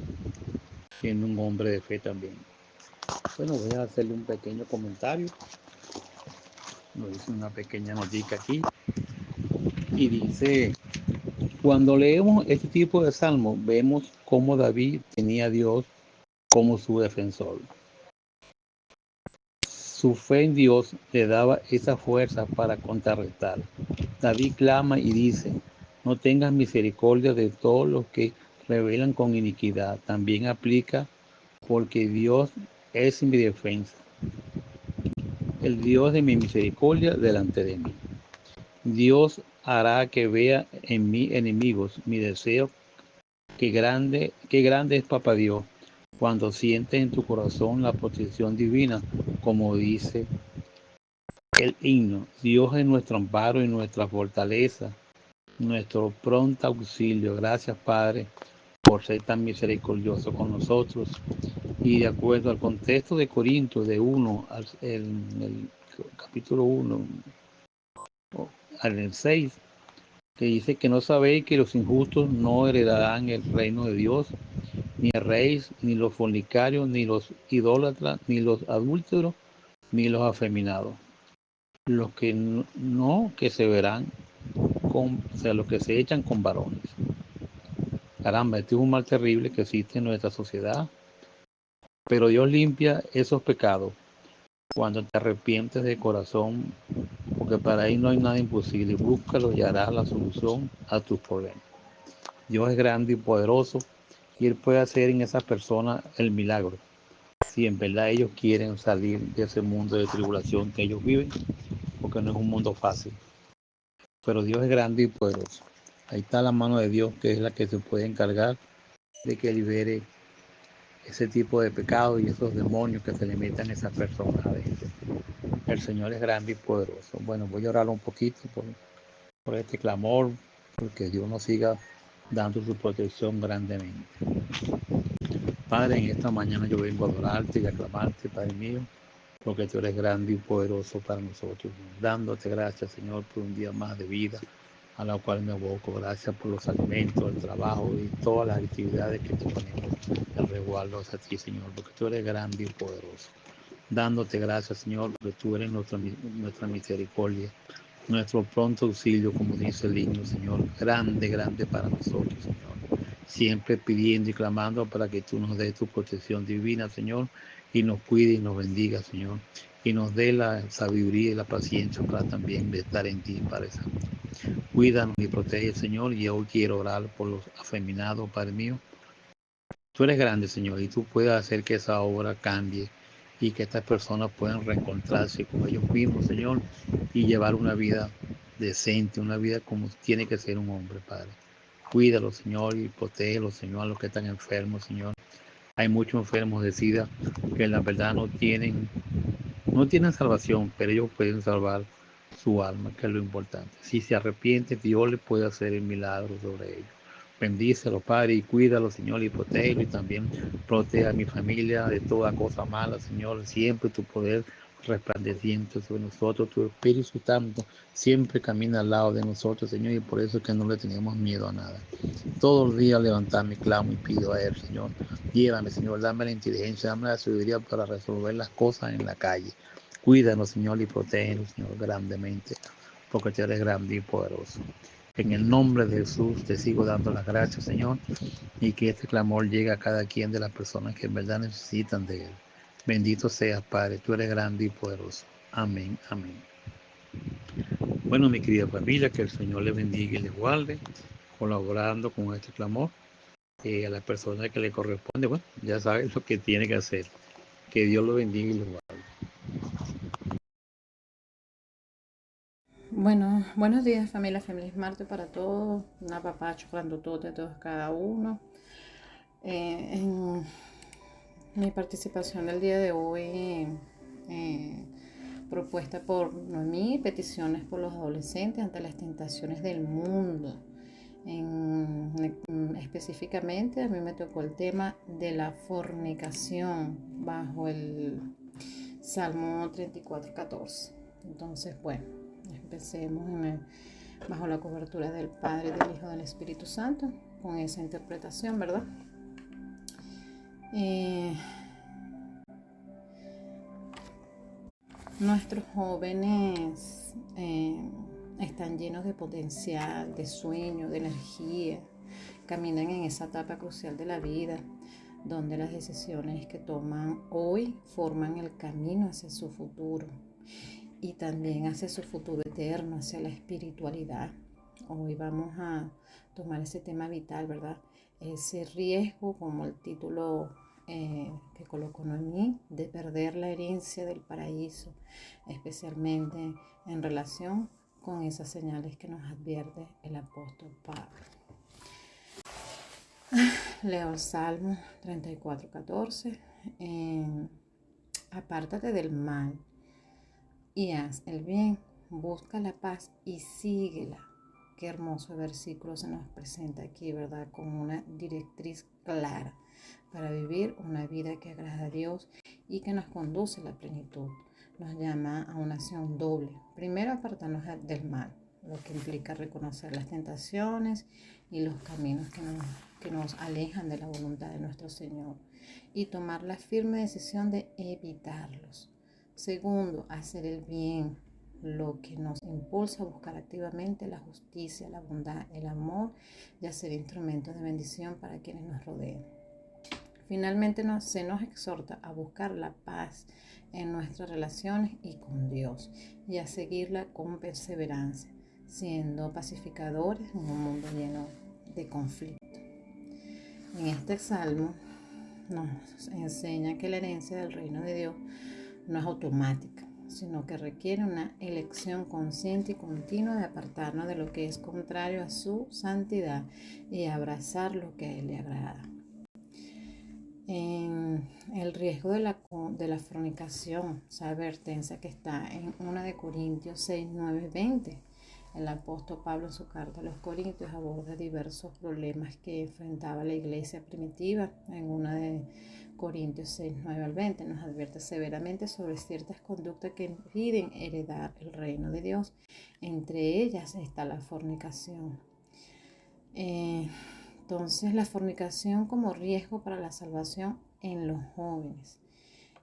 siendo un hombre de fe también. Bueno, voy a hacerle un pequeño comentario. Nos dice una pequeña notica aquí y dice: cuando leemos este tipo de salmos, vemos cómo David tenía a Dios como su defensor. Su fe en Dios le daba esa fuerza para contrarrestar. David clama y dice: no tengas misericordia de todos los que rebelan con iniquidad. También aplica: porque Dios es mi defensa, el Dios de mi misericordia delante de mí. Dios hará que vea en mí enemigos mi deseo. Qué grande es Papá Dios, cuando sientes en tu corazón la protección divina, como dice el himno. Dios es nuestro amparo y nuestra fortaleza, nuestro pronto auxilio. Gracias, Padre, por ser tan misericordioso con nosotros. Y de acuerdo al contexto de Corintios, de 1 en el capítulo 1 al 6, que dice que no sabéis que los injustos no heredarán el reino de Dios, ni el rey, ni los fornicarios, ni los idólatras, ni los adúlteros, ni los afeminados. Los que no, que se verán o sea, los que se echan con varones. Caramba, este es un mal terrible que existe en nuestra sociedad, pero Dios limpia esos pecados cuando te arrepientes de corazón, porque para él no hay nada imposible. Búscalo y harás la solución a tus problemas. Dios es grande y poderoso y Él puede hacer en esa persona el milagro, si en verdad ellos quieren salir de ese mundo de tribulación que ellos viven, porque no es un mundo fácil. Pero Dios es grande y poderoso. Ahí está la mano de Dios, que es la que se puede encargar de que libere ese tipo de pecado y esos demonios que se le metan a esas personas adentro. El Señor es grande y poderoso. Bueno, voy a orar un poquito por este clamor, porque Dios nos siga dando su protección grandemente. Padre, en esta mañana yo vengo a adorarte y a aclamarte, Padre mío, porque tú eres grande y poderoso para nosotros. Dándote gracias, Señor, por un día más de vida, a la cual me aboco. Gracias por los alimentos, el trabajo y todas las actividades que te ponemos en resguardo a ti, Señor, porque tú eres grande y poderoso. Dándote gracias, Señor, porque tú eres nuestra misericordia, nuestro pronto auxilio, como dice el himno, Señor, grande, grande para nosotros, Señor. Siempre pidiendo y clamando para que tú nos des tu protección divina, Señor, y nos cuide y nos bendiga, Señor, y nos dé la sabiduría y la paciencia para también estar en ti, Padre Santo. Cuídanos y protege, Señor, y hoy quiero orar por los afeminados, Padre mío. Tú eres grande, Señor, y tú puedes hacer que esa obra cambie y que estas personas puedan reencontrarse con ellos mismos, Señor, y llevar una vida decente, una vida como tiene que ser un hombre, Padre. Cuídalos, Señor, y protégelos, Señor, a los que están enfermos, Señor. Hay muchos enfermos de SIDA que la verdad no tienen salvación, pero ellos pueden salvar su alma, que es lo importante. Si se arrepiente, Dios le puede hacer el milagro sobre ellos. Bendícelo, Padre, y cuídalo, Señor, y protégelo, y también protege a mi familia de toda cosa mala, Señor. Siempre tu poder resplandeciente sobre nosotros, tu Espíritu Santo siempre camina al lado de nosotros, Señor, y por eso es que no le tenemos miedo a nada. Todos los días levantarme, clamo y pido a Él, Señor. Llévame, Señor, dame la inteligencia, dame la sabiduría para resolver las cosas en la calle. Cuídanos, Señor, y protégenos, Señor, grandemente, porque tú eres grande y poderoso. En el nombre de Jesús te sigo dando las gracias, Señor, y que este clamor llegue a cada quien de las personas que en verdad necesitan de Él. Bendito seas, Padre, tú eres grande y poderoso. Amén, amén. Bueno, mi querida familia, que el Señor les bendiga y les guarde, colaborando con este clamor. A la persona que le corresponde, bueno, ya sabe lo que tiene que hacer. Que Dios lo bendiga y lo guarde. Bueno, buenos días familia, feliz martes para todos, un apapacho grandotote de todos cada uno. En mi participación del día de hoy, propuesta por Noemí, peticiones por los adolescentes ante las tentaciones del mundo. Específicamente a mí me tocó el tema de la fornicación bajo el Salmo 34:14. Entonces, bueno, empecemos bajo la cobertura del Padre, del Hijo, del Espíritu Santo, con esa interpretación, ¿verdad? Nuestros jóvenes están llenos de potencial, de sueño, de energía, caminan en esa etapa crucial de la vida, donde las decisiones que toman hoy forman el camino hacia su futuro y también hacia su futuro eterno, hacia la espiritualidad. Hoy vamos a tomar ese tema vital, ¿verdad? Ese riesgo, como el título que colocó Noemí, de perder la herencia del paraíso, especialmente en relación con esas señales que nos advierte el apóstol Pablo. Leo el Salmo 34:14. Apártate del mal y haz el bien, busca la paz y síguela. Qué hermoso versículo se nos presenta aquí, ¿verdad? Con una directriz clara para vivir una vida que agrada a Dios y que nos conduce a la plenitud. Nos llama a una acción doble. Primero, apartarnos del mal, lo que implica reconocer las tentaciones y los caminos que nos alejan de la voluntad de nuestro Señor y tomar la firme decisión de evitarlos. Segundo, hacer el bien, lo que nos impulsa a buscar activamente la justicia, la bondad, el amor y a ser instrumentos de bendición para quienes nos rodean. Finalmente se nos exhorta a buscar la paz en nuestras relaciones y con Dios y a seguirla con perseverancia, siendo pacificadores en un mundo lleno de conflicto. En este salmo nos enseña que la herencia del reino de Dios no es automática, sino que requiere una elección consciente y continua de apartarnos de lo que es contrario a su santidad y abrazar lo que a Él le agrada. En el riesgo de la fornicación, esa advertencia que está en 1 Corintios 6, 9, 20. El apóstol Pablo en su carta a los Corintios aborda diversos problemas que enfrentaba la iglesia primitiva. En una de Corintios 6, 9 al 20 nos advierte severamente sobre ciertas conductas que impiden heredar el reino de Dios. Entre ellas está la fornicación. Entonces, la fornicación como riesgo para la salvación en los jóvenes.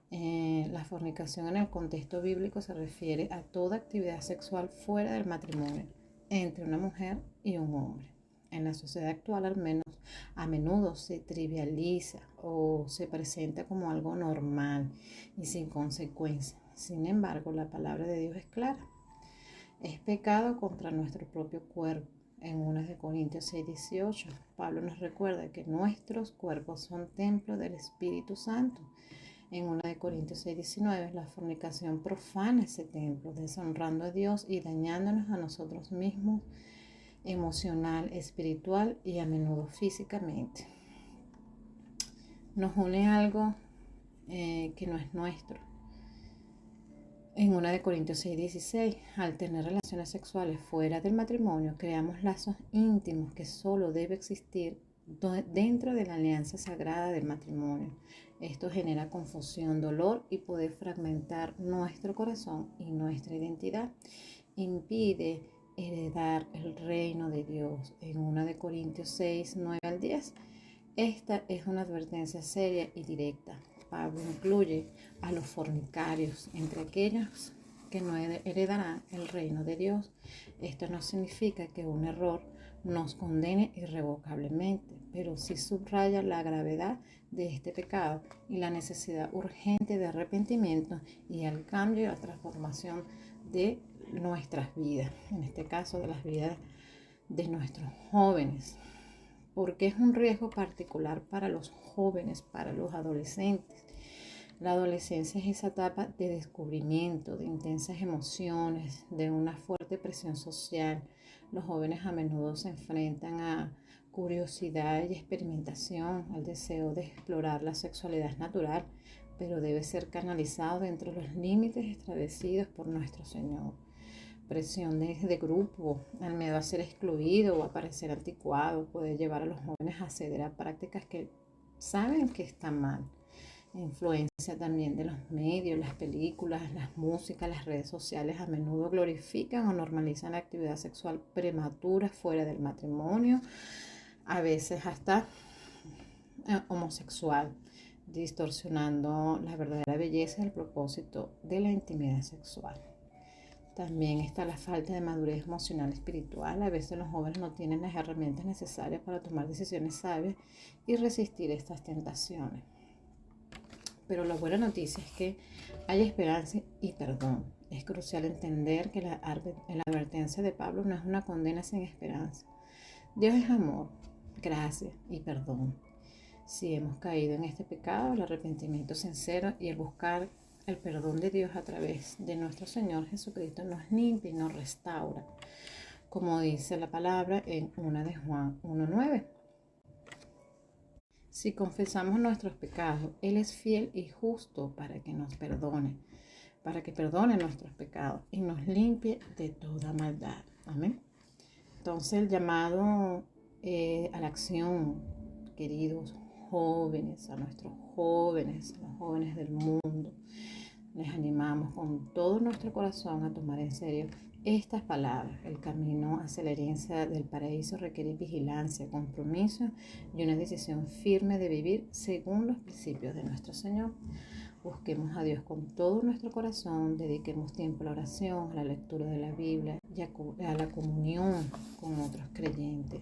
La fornicación en el contexto bíblico se refiere a toda actividad sexual fuera del matrimonio entre una mujer y un hombre. En la sociedad actual, al menos, a menudo se trivializa o se presenta como algo normal y sin consecuencias. Sin embargo, la palabra de Dios es clara. Es pecado contra nuestro propio cuerpo. En 1 Corintios 6:18, Pablo nos recuerda que nuestros cuerpos son templo del Espíritu Santo. En 1 Corintios 6:19, la fornicación profana ese templo, deshonrando a Dios y dañándonos a nosotros mismos emocional, espiritual y a menudo físicamente. Nos une algo que no es nuestro. En 1 Corintios 6:16, al tener relaciones sexuales fuera del matrimonio, creamos lazos íntimos que solo debe existir dentro de la alianza sagrada del matrimonio. Esto genera confusión, dolor y puede fragmentar nuestro corazón y nuestra identidad. Impide heredar el reino de Dios. En 1 Corintios 6, 9 al 10, esta es una advertencia seria y directa. Pablo incluye a los fornicarios entre aquellos que no heredarán el reino de Dios. Esto no significa que un error nos condene irrevocablemente, pero sí subraya la gravedad de este pecado y la necesidad urgente de arrepentimiento y el cambio y la transformación de nuestras vidas, en este caso de las vidas de nuestros jóvenes, porque es un riesgo particular para los jóvenes, para los adolescentes. La adolescencia es esa etapa de descubrimiento, de intensas emociones, de una fuerte presión social. Los jóvenes a menudo se enfrentan a curiosidad y experimentación, al deseo de explorar la sexualidad natural, pero debe ser canalizado dentro de los límites establecidos por nuestro Señor. Presión de grupo, el miedo a ser excluido o a parecer anticuado puede llevar a los jóvenes a ceder a prácticas que saben que están mal. Influencia también de los medios, las películas, las músicas, las redes sociales a menudo glorifican o normalizan la actividad sexual prematura fuera del matrimonio, a veces hasta homosexual, distorsionando la verdadera belleza y el propósito de la intimidad sexual. También está la falta de madurez emocional y espiritual. A veces los jóvenes no tienen las herramientas necesarias para tomar decisiones sabias y resistir estas tentaciones. Pero la buena noticia es que hay esperanza y perdón. Es crucial entender que la advertencia de Pablo no es una condena sin esperanza. Dios es amor, gracia y perdón. Si hemos caído en este pecado, el arrepentimiento sincero y el buscar el perdón de Dios a través de nuestro Señor Jesucristo nos limpia y nos restaura, como dice la palabra en 1 de Juan 1:9. Si confesamos nuestros pecados, Él es fiel y justo para que nos perdone, para que perdone nuestros pecados y nos limpie de toda maldad. Amén. Entonces el llamado a la acción, queridos jóvenes, a nuestros jóvenes, a los jóvenes del mundo, les animamos con todo nuestro corazón a tomar en serio estas palabras. El camino hacia la herencia del paraíso requiere vigilancia, compromiso y una decisión firme de vivir según los principios de nuestro Señor. Busquemos a Dios con todo nuestro corazón, dediquemos tiempo a la oración, a la lectura de la Biblia y a la comunión con otros creyentes.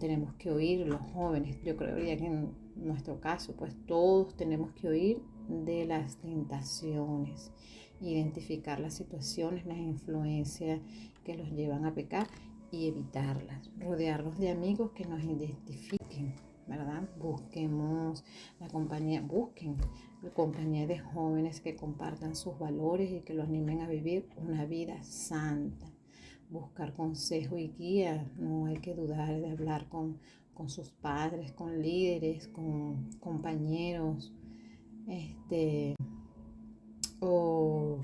Tenemos que oír los jóvenes. Yo creo que en nuestro caso, pues todos tenemos que oír de las tentaciones, identificar las situaciones, las influencias que los llevan a pecar y evitarlas. Rodearnos de amigos que nos identifiquen, ¿verdad? Busquen la compañía de jóvenes que compartan sus valores y que los animen a vivir una vida santa. Buscar consejo y guía, no hay que dudar de hablar con sus padres, con líderes, con compañeros, o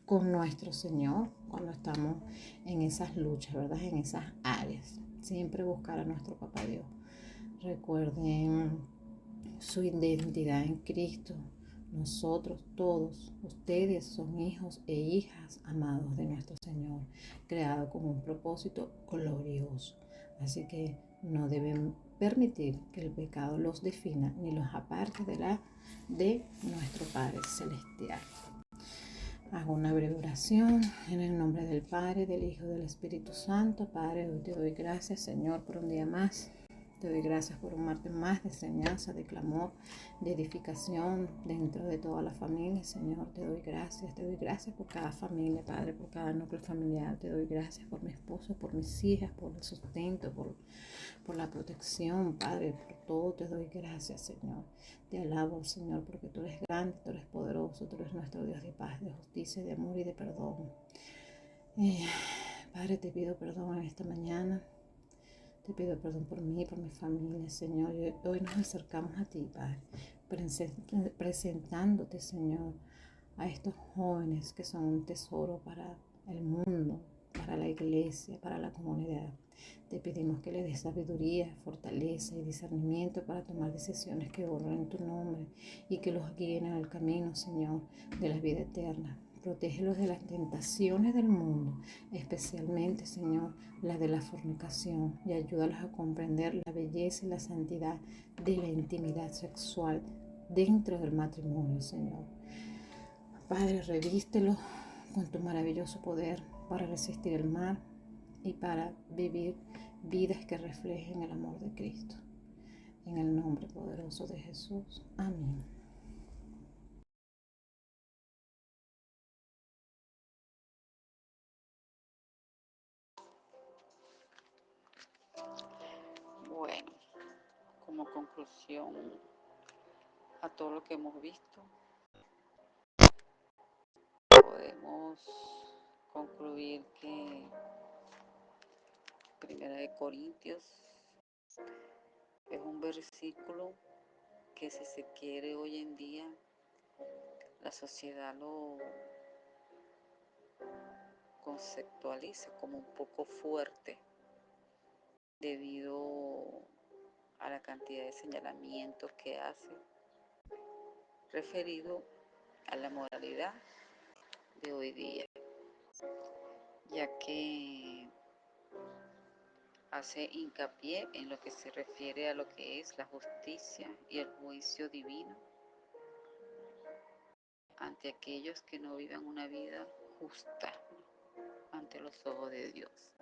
con nuestro Señor, cuando estamos en esas luchas, ¿verdad? En esas áreas. Siempre buscar a nuestro Papá Dios. Recuerden su identidad en Cristo. Nosotros todos, ustedes son hijos e hijas amados de nuestro Señor, creados con un propósito glorioso. Así que no deben permitir que el pecado los defina ni los aparte de nuestro Padre Celestial. Hago una breve oración en el nombre del Padre, del Hijo y del Espíritu Santo. Padre, hoy te doy gracias, Señor, por un día más. Te doy gracias por un martes más de enseñanza, de clamor, de edificación dentro de toda la familia. Señor, te doy gracias por cada familia, Padre, por cada núcleo familiar. Te doy gracias por mi esposo, por mis hijas, por el sustento, por la protección, Padre, por todo te doy gracias, Señor. Te alabo, Señor, porque tú eres grande, tú eres poderoso, tú eres nuestro Dios de paz, de justicia, de amor y de perdón. Padre, te pido perdón en esta mañana. Te pido perdón por mí, por mi familia, Señor. Y hoy nos acercamos a ti, Padre, presentándote, Señor, a estos jóvenes que son un tesoro para el mundo, para la iglesia, para la comunidad. Te pedimos que les des sabiduría, fortaleza y discernimiento para tomar decisiones que honren tu nombre y que los guíen en el camino, Señor, de la vida eterna. Protégelos de las tentaciones del mundo, especialmente, Señor, la de la fornicación, y ayúdalos a comprender la belleza y la santidad de la intimidad sexual dentro del matrimonio, Señor. Padre, revístelo con tu maravilloso poder para resistir el mal y para vivir vidas que reflejen el amor de Cristo. En el nombre poderoso de Jesús. Amén. Bueno, como conclusión a todo lo que hemos visto, podemos concluir que Primera de Corintios es un versículo que, si se quiere, hoy en día la sociedad lo conceptualiza como un poco fuerte debido a la cantidad de señalamientos que hace referido a la moralidad de hoy día, ya que hace hincapié en lo que se refiere a lo que es la justicia y el juicio divino ante aquellos que no vivan una vida justa ante los ojos de Dios.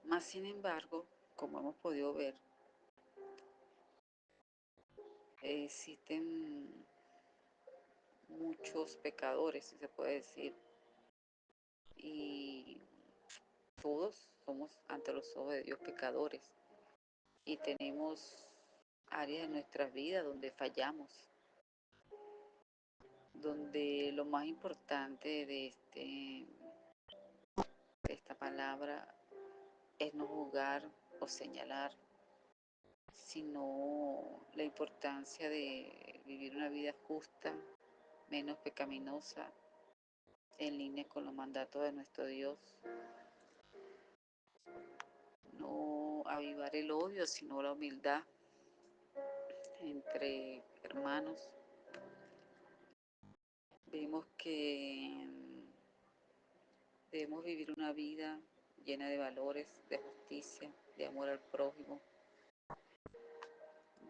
Mas, sin embargo, como hemos podido ver, existen muchos pecadores, si se puede decir, y todos somos ante los ojos de Dios pecadores, y tenemos áreas de nuestra vida donde fallamos, donde lo más importante de esta palabra es no juzgar o señalar, sino la importancia de vivir una vida justa, menos pecaminosa, en línea con los mandatos de nuestro Dios. No avivar el odio, sino la humildad entre hermanos. Vemos que debemos vivir una vida llena de valores, de justicia, de amor al prójimo,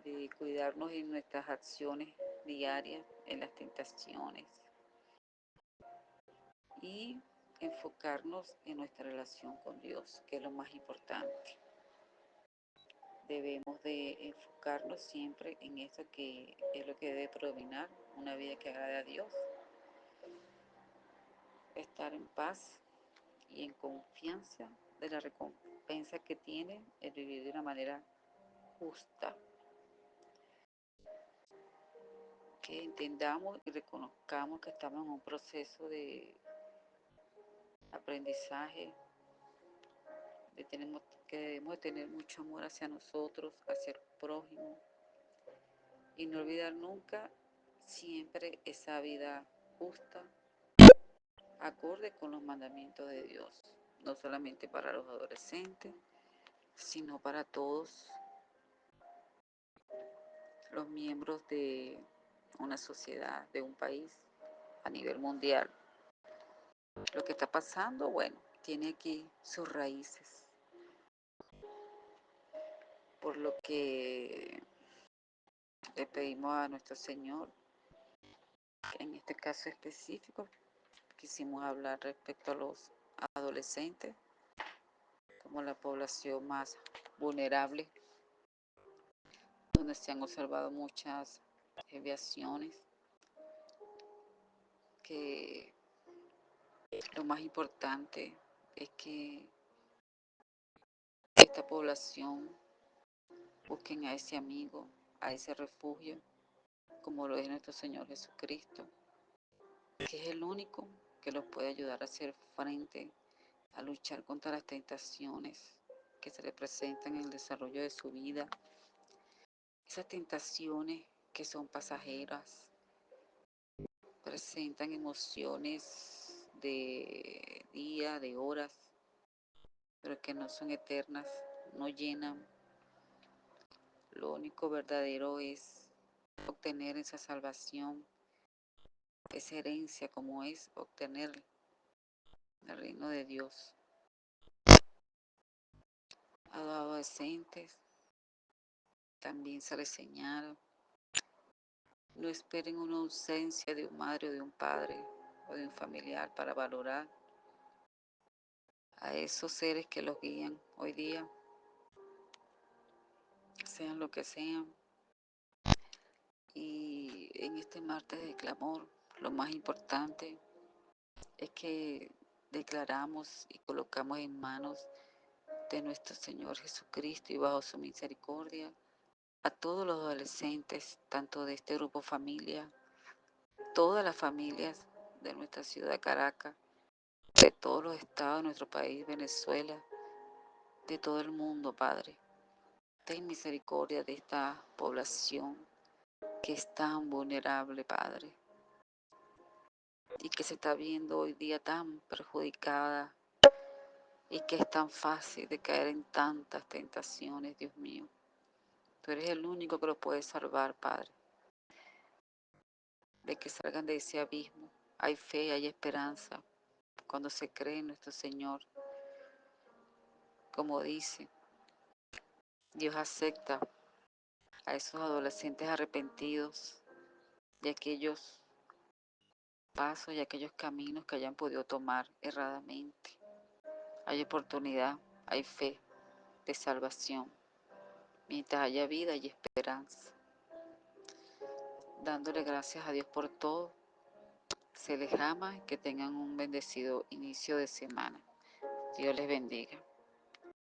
de cuidarnos en nuestras acciones diarias, en las tentaciones, y enfocarnos en nuestra relación con Dios, que es lo más importante. Debemos de enfocarnos siempre en eso, que es lo que debe predominar, una vida que agrade a Dios, estar en paz y en confianza de la recompensa que tiene el vivir de una manera justa. Que entendamos y reconozcamos que estamos en un proceso de aprendizaje, que debemos de tener mucho amor hacia nosotros, hacia el prójimo, y no olvidar nunca siempre esa vida justa acorde con los mandamientos de Dios, no solamente para los adolescentes, sino para todos los miembros de una sociedad, de un país a nivel mundial. Lo que está pasando, bueno, tiene aquí sus raíces, por lo que le pedimos a nuestro Señor, que en este caso específico, quisimos hablar respecto a los adolescentes como la población más vulnerable, donde se han observado muchas desviaciones, que lo más importante es que esta población busquen a ese amigo, a ese refugio, como lo es nuestro Señor Jesucristo, que es el único que los puede ayudar a hacer frente, a luchar contra las tentaciones que se le presentan en el desarrollo de su vida. Esas tentaciones que son pasajeras, presentan emociones de día, de horas, pero que no son eternas, no llenan. Lo único verdadero es obtener esa salvación, esa herencia como es obtener el reino de Dios. A los adolescentes también se les señala: no esperen una ausencia de un madre o de un padre o de un familiar para valorar a esos seres que los guían hoy día, sean lo que sean. Y en este martes de clamor, lo más importante es que declaramos y colocamos en manos de nuestro Señor Jesucristo y bajo su misericordia a todos los adolescentes, tanto de este grupo familia, todas las familias de nuestra ciudad Caracas, de todos los estados de nuestro país, Venezuela, de todo el mundo, Padre. Ten misericordia de esta población que es tan vulnerable, Padre, y que se está viendo hoy día tan perjudicada y que es tan fácil de caer en tantas tentaciones, Dios mío. Tú eres el único que los puede salvar, Padre, de que salgan de ese abismo. Hay fe, hay esperanza cuando se cree en nuestro Señor. Como dice, Dios acepta a esos adolescentes arrepentidos de aquellos pasos y aquellos caminos que hayan podido tomar erradamente. Hay oportunidad, hay fe de salvación. Mientras haya vida y esperanza. Dándole gracias a Dios por todo. Se les ama y que tengan un bendecido inicio de semana. Dios les bendiga.